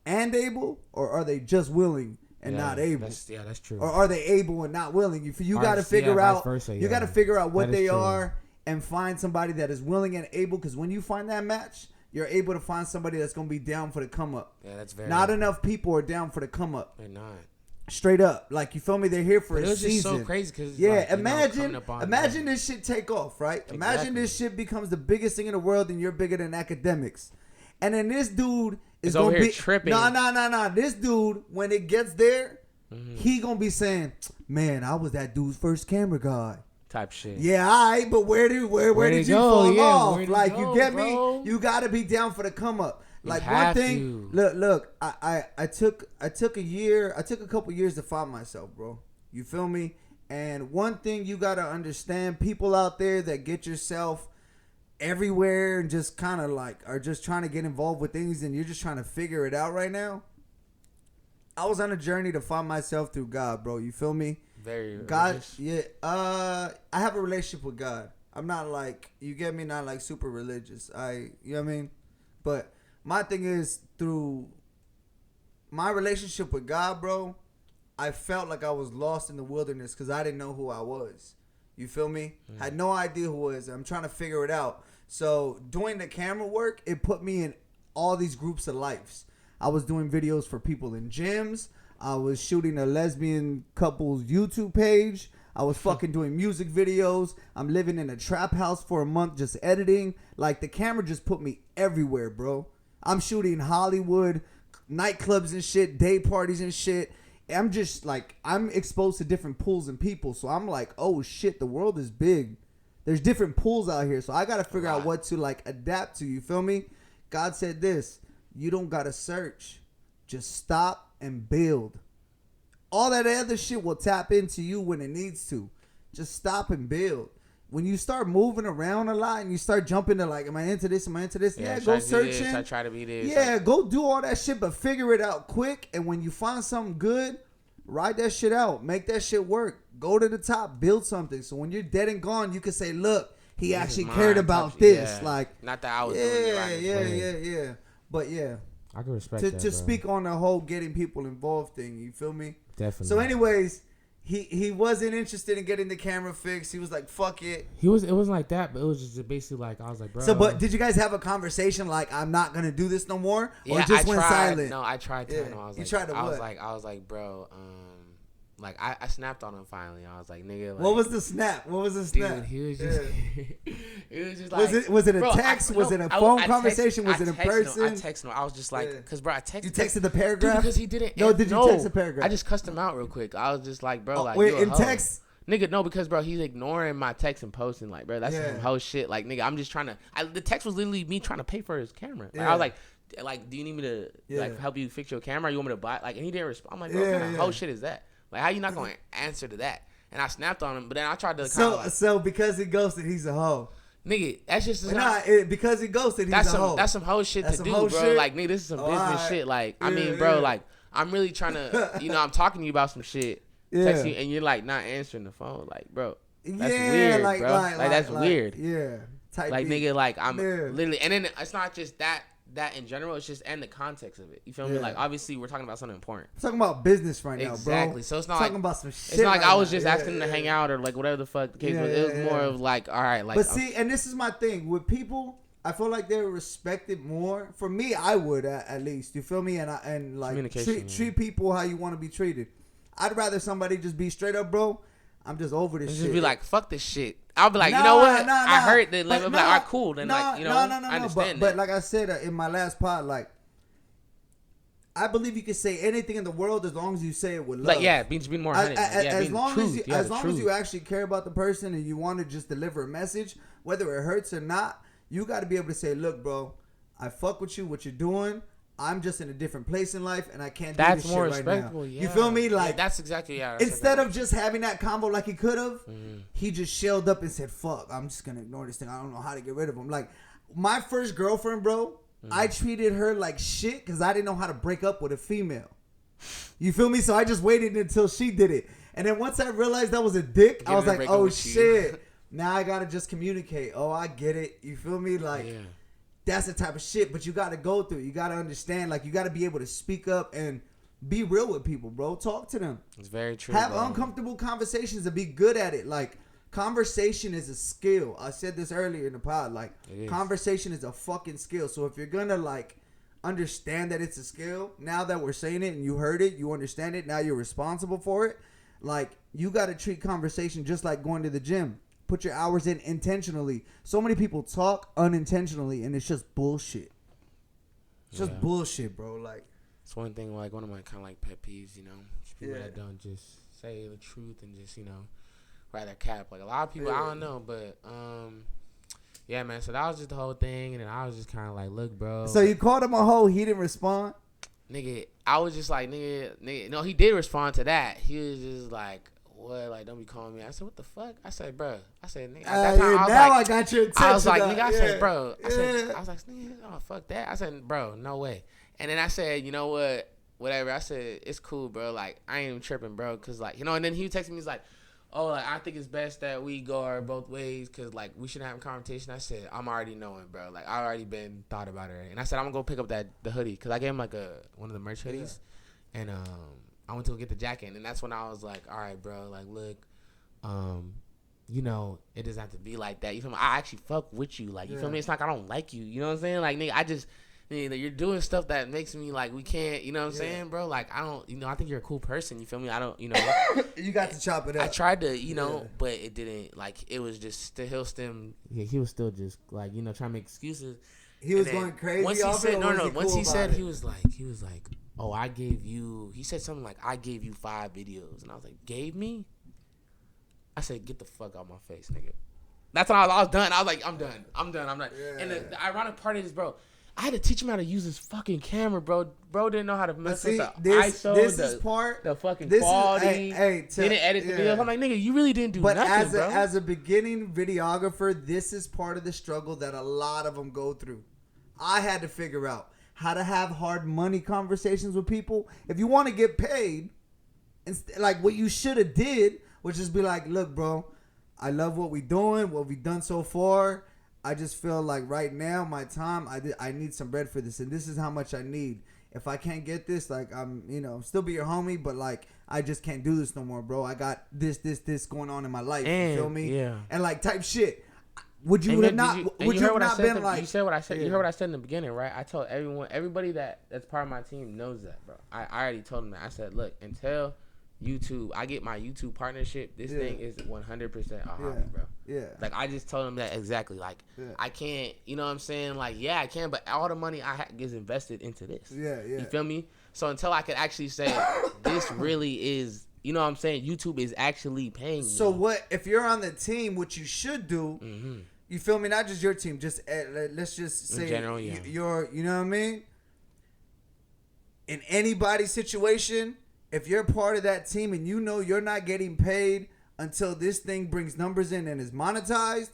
and able, or are they just willing and not able? That's true. Or are they able and not willing? You got to figure out. You got to figure out what they are and find somebody that is willing and able. Because when you find that match, you're able to find somebody that's gonna be down for the come up. Yeah, that's very. Not enough people are down for the come up. They're not. Straight up, like, you feel me? They're here for a season. Just so crazy because imagine this shit take off, right? Exactly. Imagine this shit becomes the biggest thing in the world, and you're bigger than academics, and then this dude is gonna be tripping. Nah. This dude, when it gets there, he gonna be saying, "Man, I was that dude's first camera guy." Type shit. Yeah, alright, but where did you fall off? Like, you get me? You gotta be down for the come up. Like, one thing, look, I took a couple years to find myself, bro. You feel me? And one thing you gotta understand, people out there that get yourself everywhere and just kind of like are just trying to get involved with things and you're just trying to figure it out right now. I was on a journey to find myself through God, bro. You feel me? Very God, religious. I have a relationship with God. I'm not like, you get me, not like super religious. You know what I mean? But my thing is, through my relationship with God, bro, I felt like I was lost in the wilderness because I didn't know who I was. You feel me? Had no idea who I was. I'm trying to figure it out. So doing the camera work, it put me in all these groups of lives. I was doing videos for people in gyms. I was shooting a lesbian couple's YouTube page. I was fucking doing music videos. I'm living in a trap house for a month just editing. Like, the camera just put me everywhere, bro. I'm shooting Hollywood, nightclubs and shit, day parties and shit. I'm just like, I'm exposed to different pools and people. So I'm like, oh shit, the world is big. There's different pools out here. So I got to figure out what to like adapt to. You feel me? God said this, you don't got to search. Just stop and build. All that other shit will tap into you when it needs to. Just stop and build. When you start moving around a lot and you start jumping to like, am I into this? Am I into this? Yeah, go searching. I try to be this. Yeah, go do all that shit, but figure it out quick. And when you find something good, ride that shit out. Make that shit work. Go to the top. Build something. So when you're dead and gone, you can say, look, he actually cared about this. Yeah. Like, not that I was doing it right. Yeah. But yeah. I can respect that, to speak on the whole getting people involved thing, you feel me? Definitely. So anyways, he wasn't interested in getting the camera fixed. He was like, fuck it. It wasn't like that, but it was just basically like, I was like, bro. So, but did you guys have a conversation like, I'm not gonna do this no more? Yeah, or just went silent? No, I tried to. Yeah. I was you like, tried to I what? was like, bro, like I snapped on him finally. I was like, nigga. Like, what was the snap? Dude, he was just, it was just like. Was it a text? Was it a phone conversation? Was it in person? I texted him. I was just like, cause bro, I texted. You texted the paragraph? Dude, because he didn't. No, did you text the paragraph? I just cussed him out real quick. I was just like, bro, like, wait, you in hoe. text? Nigga, no, because bro, he's ignoring my text and posting like, bro, that's some whole shit. Like, nigga, I'm just trying to. The text was literally me trying to pay for his camera. Like, I was like, do you need me to like help you fix your camera? Or you want me to buy? Like, and he didn't respond. I'm like, bro, what kind of whole shit is that? Like, how you not gonna answer to that? And I snapped on him, but then I tried to. So because he ghosted, he's a hoe. Nigga, that's just because he ghosted, he's a hoe. That's some whole shit to do, bro. Shit? Like, nigga, this is some business shit. Like, I mean, bro, like, I'm really trying to, I'm talking to you about some shit, text you, and you're like not answering the phone, like, bro, that's weird, like, bro, like that's weird, type like beat. nigga, like I'm literally, and then it's not just that in general, it's just and the context of it. You feel me? Like obviously we're talking about something important. I'm talking about business right now, bro. Exactly. So it's not talking like about some shit. It's not like right I was now. just asking them to hang out or like whatever the fuck the case was. It was more of like, all right, like. But see, and this is my thing with people. I feel like they're respected more. For me, I would at least. You feel me? And like treat people how you want to be treated. I'd rather somebody just be straight up, bro. I'm just over this shit. Just be like, fuck this shit. I'll be like, you know what? I heard that. Like, I'm like, all right, cool. Then I understand But like I said in my last pod, like, I believe you can say anything in the world as long as you say it with love. Like, yeah, being more honest. As long as you actually care about the person and you want to just deliver a message, whether it hurts or not, you got to be able to say, look, bro, I fuck with you, what you're doing. I'm just in a different place in life, and I can't do this shit right now. Yeah. You feel me? Like that's exactly instead of just having that convo like he could have, he just shelled up and said, "Fuck, I'm just gonna ignore this thing. I don't know how to get rid of him." Like my first girlfriend, bro, I treated her like shit because I didn't know how to break up with a female. You feel me? So I just waited until she did it, and then once I realized that was a dick, I was like, "Oh shit." Now I gotta just communicate. Oh, I get it. You feel me? Like. Yeah. That's the type of shit, but you got to go through. You got to understand, like, you got to be able to speak up and be real with people, bro. Talk to them. It's very true. Have uncomfortable conversations and be good at it. Like, conversation is a skill. I said this earlier in the pod. Like, conversation is a fucking skill. So if you're going to, like, understand that it's a skill, now that we're saying it and you heard it, you understand it, now you're responsible for it. Like, you got to treat conversation just like going to the gym. Put your hours in intentionally. So many people talk unintentionally, and it's just bullshit. It's just bullshit, bro. Like, it's one thing, like one of my kind of like pet peeves, people that don't just say the truth and just rather cap. Like a lot of people, I don't know, but yeah, man. So that was just the whole thing, and then I was just kind of like, look, bro. So you called him a hoe. He didn't respond. Nigga, I was just like, nigga. No, he did respond to that. He was just like. What? Like, don't be calling me. I said, what the fuck? I said, bro. I said, nigga. At that time, I got your attention. I was like, nigga. I said, bro. I was like, nigga, oh fuck that. I said, bro, no way. And then I said, you know what? Whatever. I said, it's cool, bro. Like, I ain't even tripping, bro. Cause like, and then he texted me. He's like, oh, like, I think it's best that we go our both ways. Cause like, we shouldn't have a conversation. I said, I'm already knowing, bro. Like, I already been thought about it. And I said, I'm gonna go pick up the hoodie. Cause I gave him like one of the merch hoodies, and I went to go get the jacket. And that's when I was like, all right, bro. Like, look. It doesn't have to be like that. You feel me? I actually fuck with you. Like, you feel me? It's like I don't like you. You know what I'm saying? Like, nigga, you're doing stuff that makes me like, we can't, you know what I'm saying, bro? Like, I don't, I think you're a cool person. You feel me? I don't, You got to chop it up. I tried to, but it didn't, like, it was just the hill stem. Yeah, he was still just, like, trying to make excuses. He was going crazy. Once he said, once he said, he was like, oh, he said something like, I gave you 5 videos. And I was like, gave me? I said, get the fuck out my face, nigga. That's when I was done. I was like, I'm done. Yeah. And the ironic part is, bro, I had to teach him how to use his fucking camera, bro. Bro didn't know how to mess with the ISO, the fucking quality. Didn't edit the videos. I'm like, nigga, you really didn't do nothing, bro. As a beginning videographer, this is part of the struggle that a lot of them go through. I had to figure out how to have hard money conversations with people. If you want to get paid, like what you should have did, which is be like, look, bro, I love what we doing, what we done so far. I just feel like right now, my time, I need some bread for this, and this is how much I need. If I can't get this, like, I'm, still be your homie, but like, I just can't do this no more, bro. I got this going on in my life. You feel me? Yeah. And like type shit. Would you have not? Would you have not been like? You said what I said. You heard what I said in the beginning, right? I told everybody that's part of my team knows that, bro. I already told them that. I said, look, until YouTube, I get my YouTube partnership. This thing is 100% a hobby, bro. Yeah. Like, I just told him that exactly. Like, I can't, you know what I'm saying? Like, yeah, I can, but all the money gets invested into this. Yeah. You feel me? So until I could actually say, this really is, you know what I'm saying? YouTube is actually paying me. So what, if you're on the team, what you should do, you feel me? Not just your team, just, let's just say, in general, you're, you know what I mean? In anybody's situation, if you're part of that team and you know you're not getting paid until this thing brings numbers in and is monetized,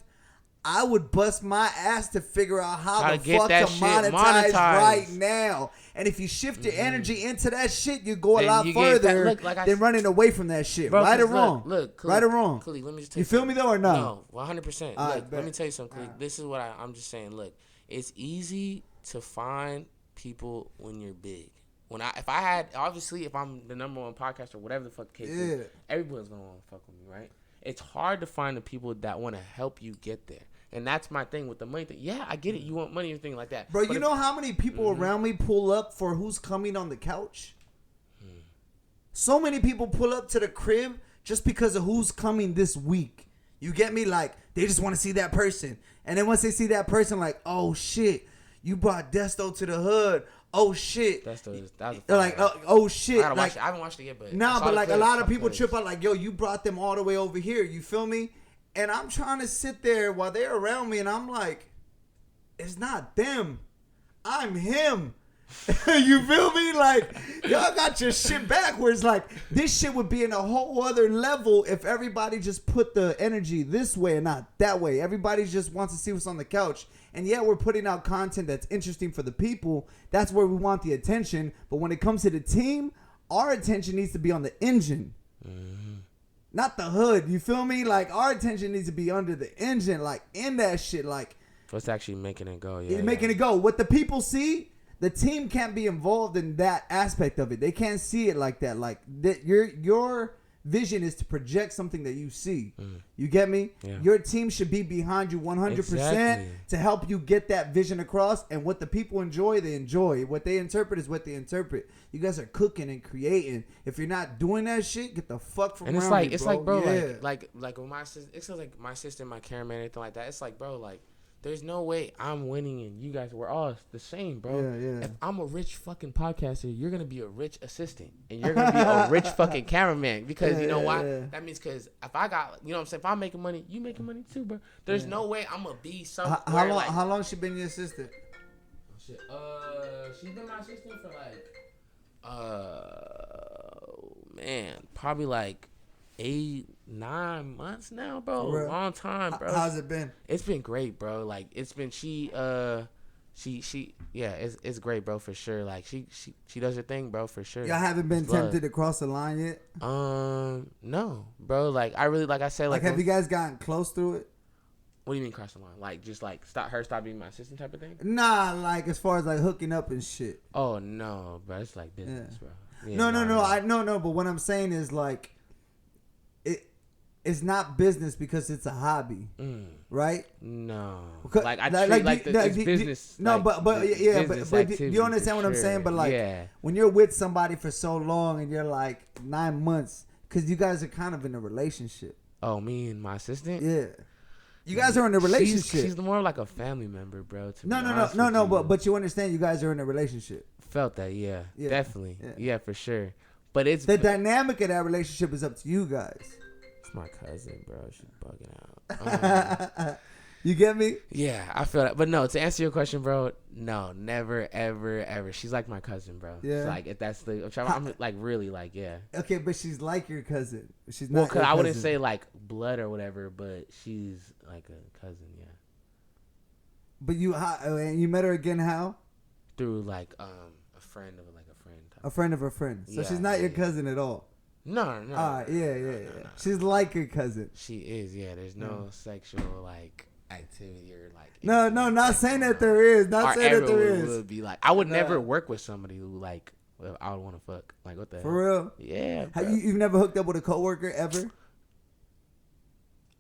I would bust my ass to figure out how Try the to get fuck that to shit monetize right monetized. now. And if you shift your energy into that shit, you go a Then lot you get further look, like than running away from that shit. Bro, right or 'cause wrong? Look, right or wrong? Kaliq, let me just tell You feel me though or no? No, 100%. All Look, right, let me bet. tell you something, Kaliq. This is what I'm just saying. Look, it's easy to find people when you're big. If I'm the number one podcast or whatever the fuck the case is, everyone's gonna want to fuck with me, right? It's hard to find the people that want to help you get there. And that's my thing with the money thing. Yeah, I get it. You want money and things like that. Bro, you know how many people around me pull up for who's coming on the couch? So many people pull up to the crib just because of who's coming this week. You get me? Like, they just want to see that person. And then once they see that person, like, oh, shit, you brought Desto to the hood. Oh, shit. That was like, oh, shit. I like, haven't watched it yet, but... Nah, but like a lot of people trip out like, yo, you brought them all the way over here. You feel me? And I'm trying to sit there while they're around me, and I'm like, it's not them. I'm him. You feel me? Like, y'all got your shit backwards. Like, this shit would be in a whole other level if everybody just put the energy this way and not that way. Everybody just wants to see what's on the couch. And yeah, we're putting out content that's interesting for the people. That's where we want the attention. But when it comes to the team, our attention needs to be on the engine. Not the hood, you feel me? Like, our attention needs to be under the engine, like, in that shit, like... What's actually making it go, yeah. Making it go. What the people see, the team can't be involved in that aspect of it. They can't see it like that. Like, your vision is to project something that you see. You get me? Yeah. Your team should be behind you 100% to help you get that vision across. And what the people enjoy, they enjoy. What they interpret is what they interpret. You guys are cooking and creating. If you're not doing that shit, get the fuck from around me, it's like, bro, yeah. like with my sister, it's like my sister, my cameraman, anything like that. It's like, bro, like, there's no way I'm winning and you guys were all the same, bro. Yeah. If I'm a rich fucking podcaster, you're going to be a rich assistant. And you're going to be a rich fucking cameraman. Because you know why? That means because if I got, you know what I'm saying? If I'm making money, you making money too, bro. There's no way I'm going to be somewhere. How long she been your assistant? Shit. She's been my assistant for probably like 8-9 months now, bro. Long time, bro. How's it been? It's been great, bro. Like, it's been it's great, bro, for sure. Like, she does her thing, bro, for sure. Y'all haven't been tempted to cross the line yet? No, bro. Like, I really, like I said, like have you guys gotten close through it? What do you mean cross the line? Like, just like stop being my assistant type of thing? Nah, like as far as like hooking up and shit. Oh no, bro. It's like business, bro. Yeah, No. But what I'm saying is like, it's not business because it's a hobby, right? No, because, like I treat like it's business. No, like, but you understand what I'm saying? But like, when you're with somebody for so long and you're like 9 months, because you guys are kind of in a relationship. Oh, me and my assistant? Yeah. You guys are in a relationship. She's more like a family member, bro. No. But you understand, you guys are in a relationship. Felt that, yeah. Definitely, yeah, for sure. But it's the dynamic of that relationship is up to you guys. It's my cousin, bro. She's bugging out. You get me? Yeah, I feel that. But no, to answer your question, bro, no, never, ever, ever. She's like my cousin, bro. Yeah. It's like if that's the, I'm like really like, yeah. Okay, but she's like your cousin. She's not. Well, cause I wouldn't say like blood or whatever, but she's like a cousin, yeah. But you met her again how? Through like a friend of like a friend. A friend of a friend. So she's not your cousin at all. No. Yeah. She's like your cousin. She is, yeah. There's no sexual like activity or like. No, not saying that there is. Not saying that there is. Would be like I would never work with somebody who like I would want to fuck. Like what the hell? For real? Yeah. You've never hooked up with a coworker ever?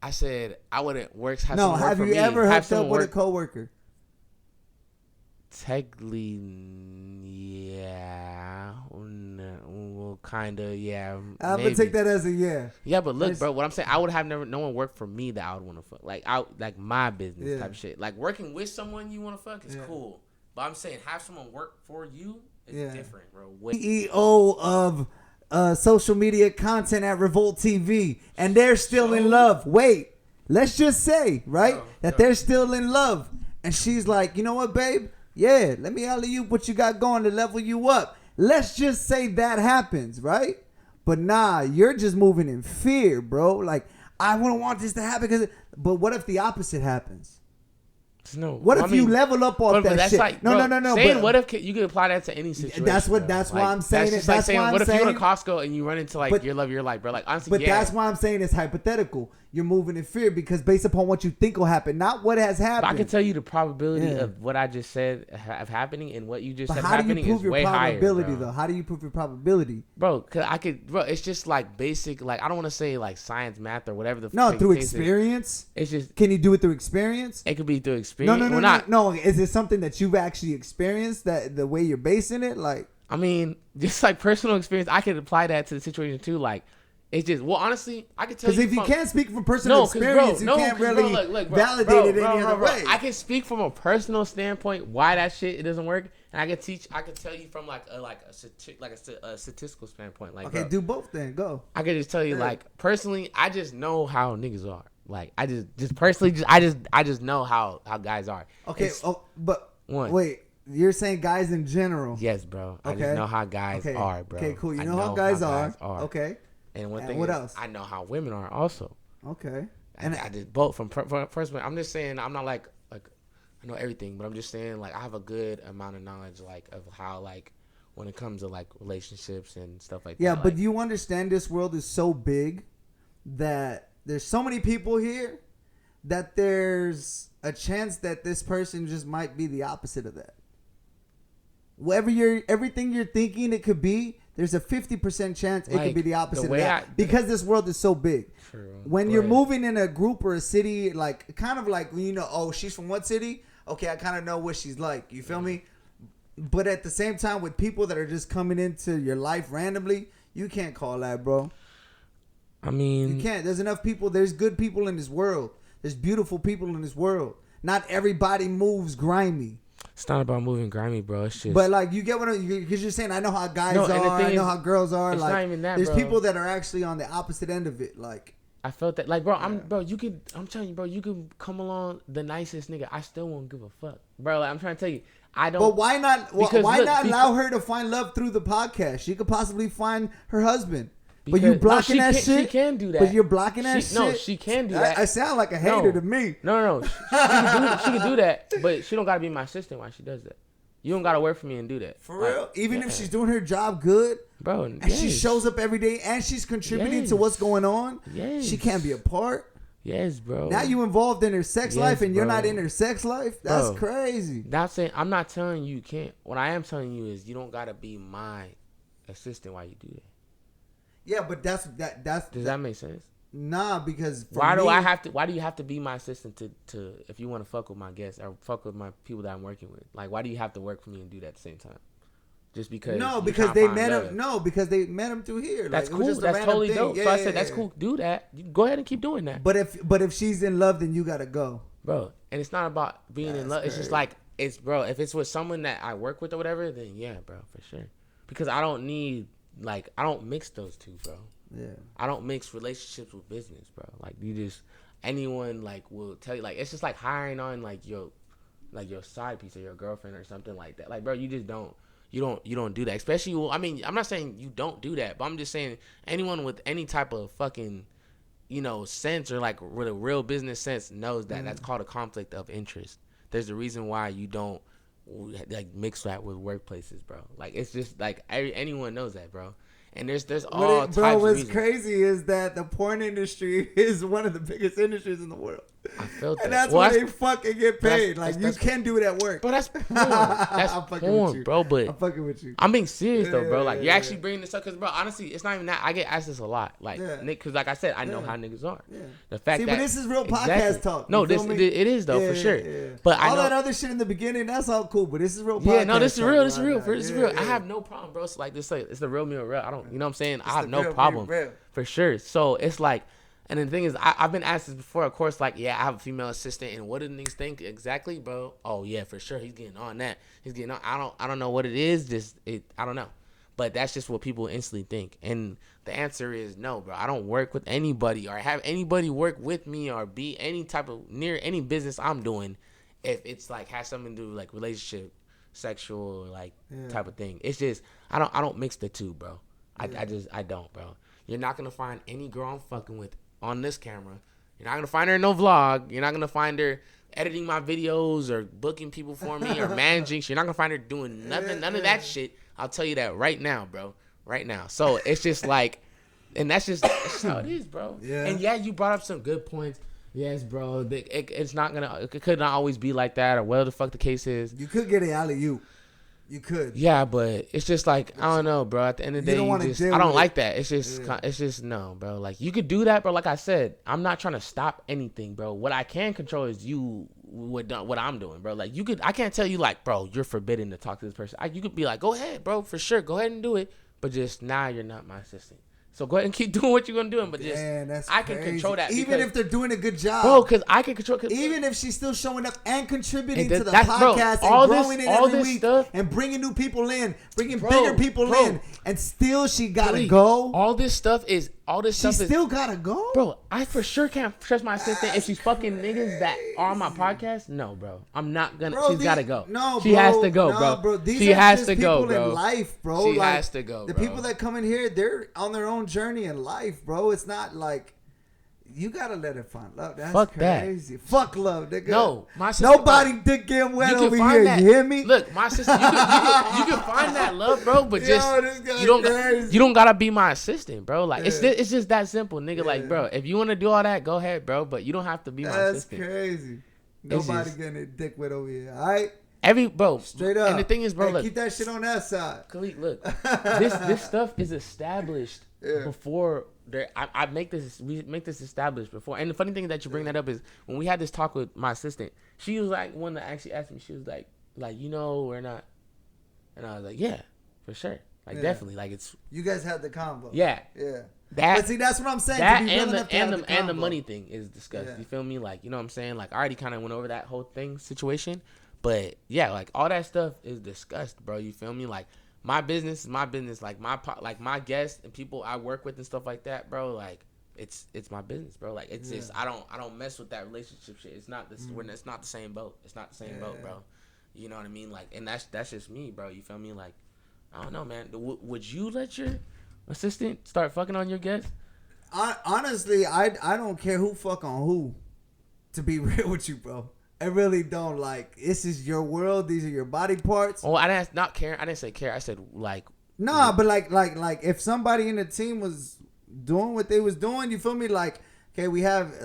I said I wouldn't work. Have you ever hooked up with a coworker? Technically, yeah. Well, kind of, yeah. I'm gonna take that as a yeah. Yeah, but look, bro. What I'm saying, I would have no one work for me that I would want to fuck. Like my business type shit. Like working with someone you want to fuck is cool. But I'm saying have someone work for you is different, bro. CEO of social media content at Revolt TV, and they're still in love. Wait, let's just say that they're still in love, and she's like, you know what, babe? Yeah, let me alley you what you got going to level you up. Let's just say that happens, right? But nah, you're just moving in fear, bro. Like, I wouldn't want this to happen because But what if the opposite happens? No. What if you level up off that that's shit? Like, no. Saying but, what if you could apply that to any situation. That's why I'm saying it. That's why I'm what if saying, you go to Costco and you run into like your love of your life, bro? Like honestly, but that's why I'm saying it's hypothetical. You're moving in fear because based upon what you think will happen, not what has happened. But I can tell you the probability of what I just said of happening and what you just said happening is way higher. How do you prove your probability though? How do you prove your probability, bro? Cause it's just like basic. Like I don't want to say like science, math, or whatever the. No, through experience. It's just. Can you do it through experience? It could be through experience. No. Is it something that you've actually experienced? That the way you're basing it, like. I mean, just like personal experience, I could apply that to the situation too. Like, it's just, well, honestly, I could tell you. Because if you can't speak from personal experience, you can't really validate it any other way. I can speak from a personal standpoint why that shit it doesn't work, and I can tell you from like a statistical standpoint. Like, okay, do both then. Go. I can just tell you like personally, I just know how niggas are. Like, I just personally, I just know how guys are. Okay, wait. You're saying guys in general? Yes, bro. Okay. I just know how guys are, bro. Okay, cool. You know how guys are. Okay. And one thing what is, else? I know how women are also. Okay. And I did both from first. I'm just saying I'm not like I know everything, but I'm just saying like I have a good amount of knowledge like of how like when it comes to like relationships and stuff like that. Yeah, but you understand this world is so big that there's so many people here that there's a chance that this person just might be the opposite of that. Everything you're thinking it could be, there's a 50% chance it could be the opposite of that because this world is so big. True. When you're moving in a group or a city, like kind of like oh, she's from what city? Okay, I kind of know what she's like. You feel me? But at the same time, with people that are just coming into your life randomly, you can't call that, bro. I mean, you can't. There's enough people. There's good people in this world. There's beautiful people in this world. Not everybody moves grimy. It's not about moving grimy, bro. It's just. But like you get what because you're saying I know how guys are. I know how girls are. It's like not even that. There's bro. people that are actually on the opposite end of it. Like I felt that. Like bro, I'm telling you, bro. You can come along the nicest nigga. I still won't give a fuck, bro. Like I'm trying to tell you, I don't. But why not? Why not allow her to find love through the podcast? She could possibly find her husband. But you blocking that shit? She can do that. But you're blocking that shit? No, she can do that. I sound like a hater to me. No. She can do that, but she don't got to be my assistant while she does that. You don't got to work for me and do that. For real? Even if she's doing her job good? Bro, and she shows up every day and she's contributing to what's going on? Yes. She can't be a part? Yes, bro. Now you involved in her sex life and you're not in her sex life? That's crazy. I'm not telling you can't. What I am telling you is you don't got to be my assistant while you do that. Yeah, but that's Does that make sense? Nah, because why do you have to be my assistant to if you want to fuck with my guests or fuck with my people that I'm working with? Like, why do you have to work for me and do that at the same time? Just because? No, because they met him. No, because they met him through here. That's like, cool. That's totally dope. Yeah, so I said, that's cool. Do that. You go ahead and keep doing that. But if she's in love, then you gotta go, bro. And it's not about being in love. Crazy. It's just like if it's with someone that I work with or whatever, then yeah, bro, for sure. Because I don't mix those two, bro. Yeah. I don't mix relationships with business, bro. Like anyone like will tell you, like it's just like hiring on like your side piece or your girlfriend or something like that. Like, bro, you just don't do that. Especially, I mean, I'm not saying you don't do that, but I'm just saying anyone with any type of fucking, sense or like real business sense knows that that's called a conflict of interest. There's a reason why you don't like mix that with workplaces, bro. Like it's just like anyone knows that, bro. And there's all types of reasons. What's crazy is that the porn industry is one of the biggest industries in the world. I felt that. And that's why they fucking get paid. Like, you can do it at work. But that's porn. That's porn, bro. But I'm fucking with you. I'm being serious, though, bro. Like, you're actually bringing this up. Because, bro, honestly, it's not even that. I get asked this a lot. Like, because, like I said, I know how niggas are. Yeah. The fact that. But this is real podcast talk. No, it is, though, for sure. Yeah. But all that other shit in the beginning, that's all cool. But this is real podcast. Yeah, no, this is real. This is real. This is real. I have no problem, bro. It's like, it's the real meal real. I don't, you know what I'm saying? I have no problem. For sure. So, it's like. And the thing is, I've been asked this before, of course, like, yeah, I have a female assistant, and what do niggas think exactly, bro? Oh, yeah, for sure, he's getting on that. He's getting on, I don't know what it is, I don't know. But that's just what people instantly think. And the answer is no, bro. I don't work with anybody or have anybody work with me or be any type of, near any business I'm doing if it's, like, has something to do with, like, relationship, sexual, like, type of thing. It's just, I don't mix the two, bro. I don't, bro. You're not going to find any girl I'm fucking with on this camera You're not gonna find her in no vlog. You're not gonna find her editing my videos or booking people for me or managing. You're not gonna find her doing nothing, none of that shit. I'll tell you that right now, bro. Right now. So it's just like, and that's just how it is, bro. Yeah. And yeah, you brought up some good points. Yes, bro. It's not gonna. It could not always be like that, or whatever the fuck the case is. You could get an alley-oop. You could. Yeah, but it's just like, I don't know, bro. At the end of the day, I don't like that. It's just no, bro. Like, you could do that, bro. Like I said, I'm not trying to stop anything, bro. What I can control is what I'm doing, bro. Like, I can't tell you, like, bro, you're forbidden to talk to this person. You could be like, go ahead, bro, for sure. Go ahead and do it. But just now you're not my assistant. So go ahead and keep doing what you're gonna do, but just I can control that. Even if they're doing a good job, bro, because I can control. Even if she's still showing up and contributing to the podcast, bro, and growing it every week, stuff, and bringing new people in, bringing bigger people in, and still she gotta go. All this stuff is she still gotta go, bro. I for sure can't trust my assistant if she's fucking niggas that are on my podcast. No, bro, I'm not gonna. She's gotta go. No, she has to go, bro. She has to go, bro. In life, bro. She has to go. The people that come in here, they're on their own journey in life, bro. It's not like you gotta let her find love. That's fuck crazy. That. Fuck love, nigga. No, my sister. Nobody dick getting wet over here. That. You hear me? Look, my sister. You can find that love, bro. But just you don't gotta be my assistant, bro. Like it's just that simple, nigga. Like, bro, if you wanna do all that, go ahead, bro. But you don't have to be my assistant. That's crazy. Nobody getting a dick wet over here. All right. Straight up. And the thing is, bro, look, keep that shit on that side. Kaliq, look, this stuff is established before there. We make this established before. And the funny thing that you bring that up is when we had this talk with my assistant, she was like one that actually asked me. She was like we're not, and I was like, yeah, for sure, definitely, like it's. You guys had the combo. Yeah. But see, that's what I'm saying. That and the money thing is discussed. You feel me? Like, you know what I'm saying? Like, I already kind of went over that whole situation. But yeah, like all that stuff is discussed, bro. You feel me? Like my business is my business. Like my guests and people I work with and stuff like that, bro. Like it's my business, bro. Like it's just I don't mess with that relationship shit. It's not this. It's not the same boat. It's not the same boat, bro. You know what I mean? Like, and that's just me, bro. You feel me? Like, I don't know, man. Would you let your assistant start fucking on your guests? Honestly, I don't care who fuck on who. To be real with you, bro. I really don't. Like, this is your world. These are your body parts. Oh, I didn't not care. I didn't say care. I said like. Nah, but like if somebody in the team was doing what they was doing, you feel me? Like, okay, we have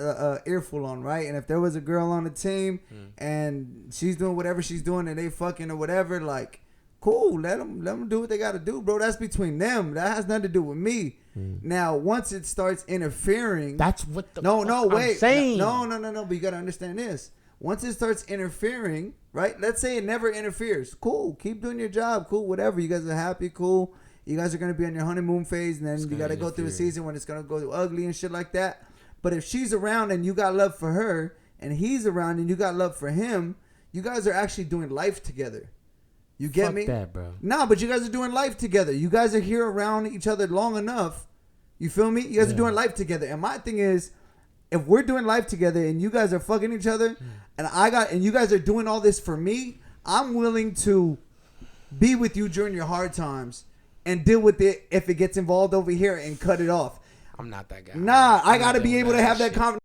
earful on, right? And if there was a girl on the team and she's doing whatever she's doing and they fucking or whatever, like, cool. Let them do what they got to do, bro. That's between them. That has nothing to do with me. Now, once it starts interfering, that's what the wait, I'm saying. No. But you gotta understand this. Once it starts interfering, right? Let's say it never interferes. Cool. Keep doing your job. Cool. Whatever. You guys are happy. Cool. You guys are going to be on your honeymoon phase. And then you got to go through a season when it's going to go ugly and shit like that. But if she's around and you got love for her and he's around and you got love for him, you guys are actually doing life together. You get me? Fuck that, bro. Nah, but you guys are doing life together. You guys are here around each other long enough. You feel me? You guys are doing life together. And my thing is, if we're doing life together and you guys are fucking each other and you guys are doing all this for me, I'm willing to be with you during your hard times and deal with it if it gets involved over here and cut it off. I'm not that guy. Nah, I got to be able to have that confidence.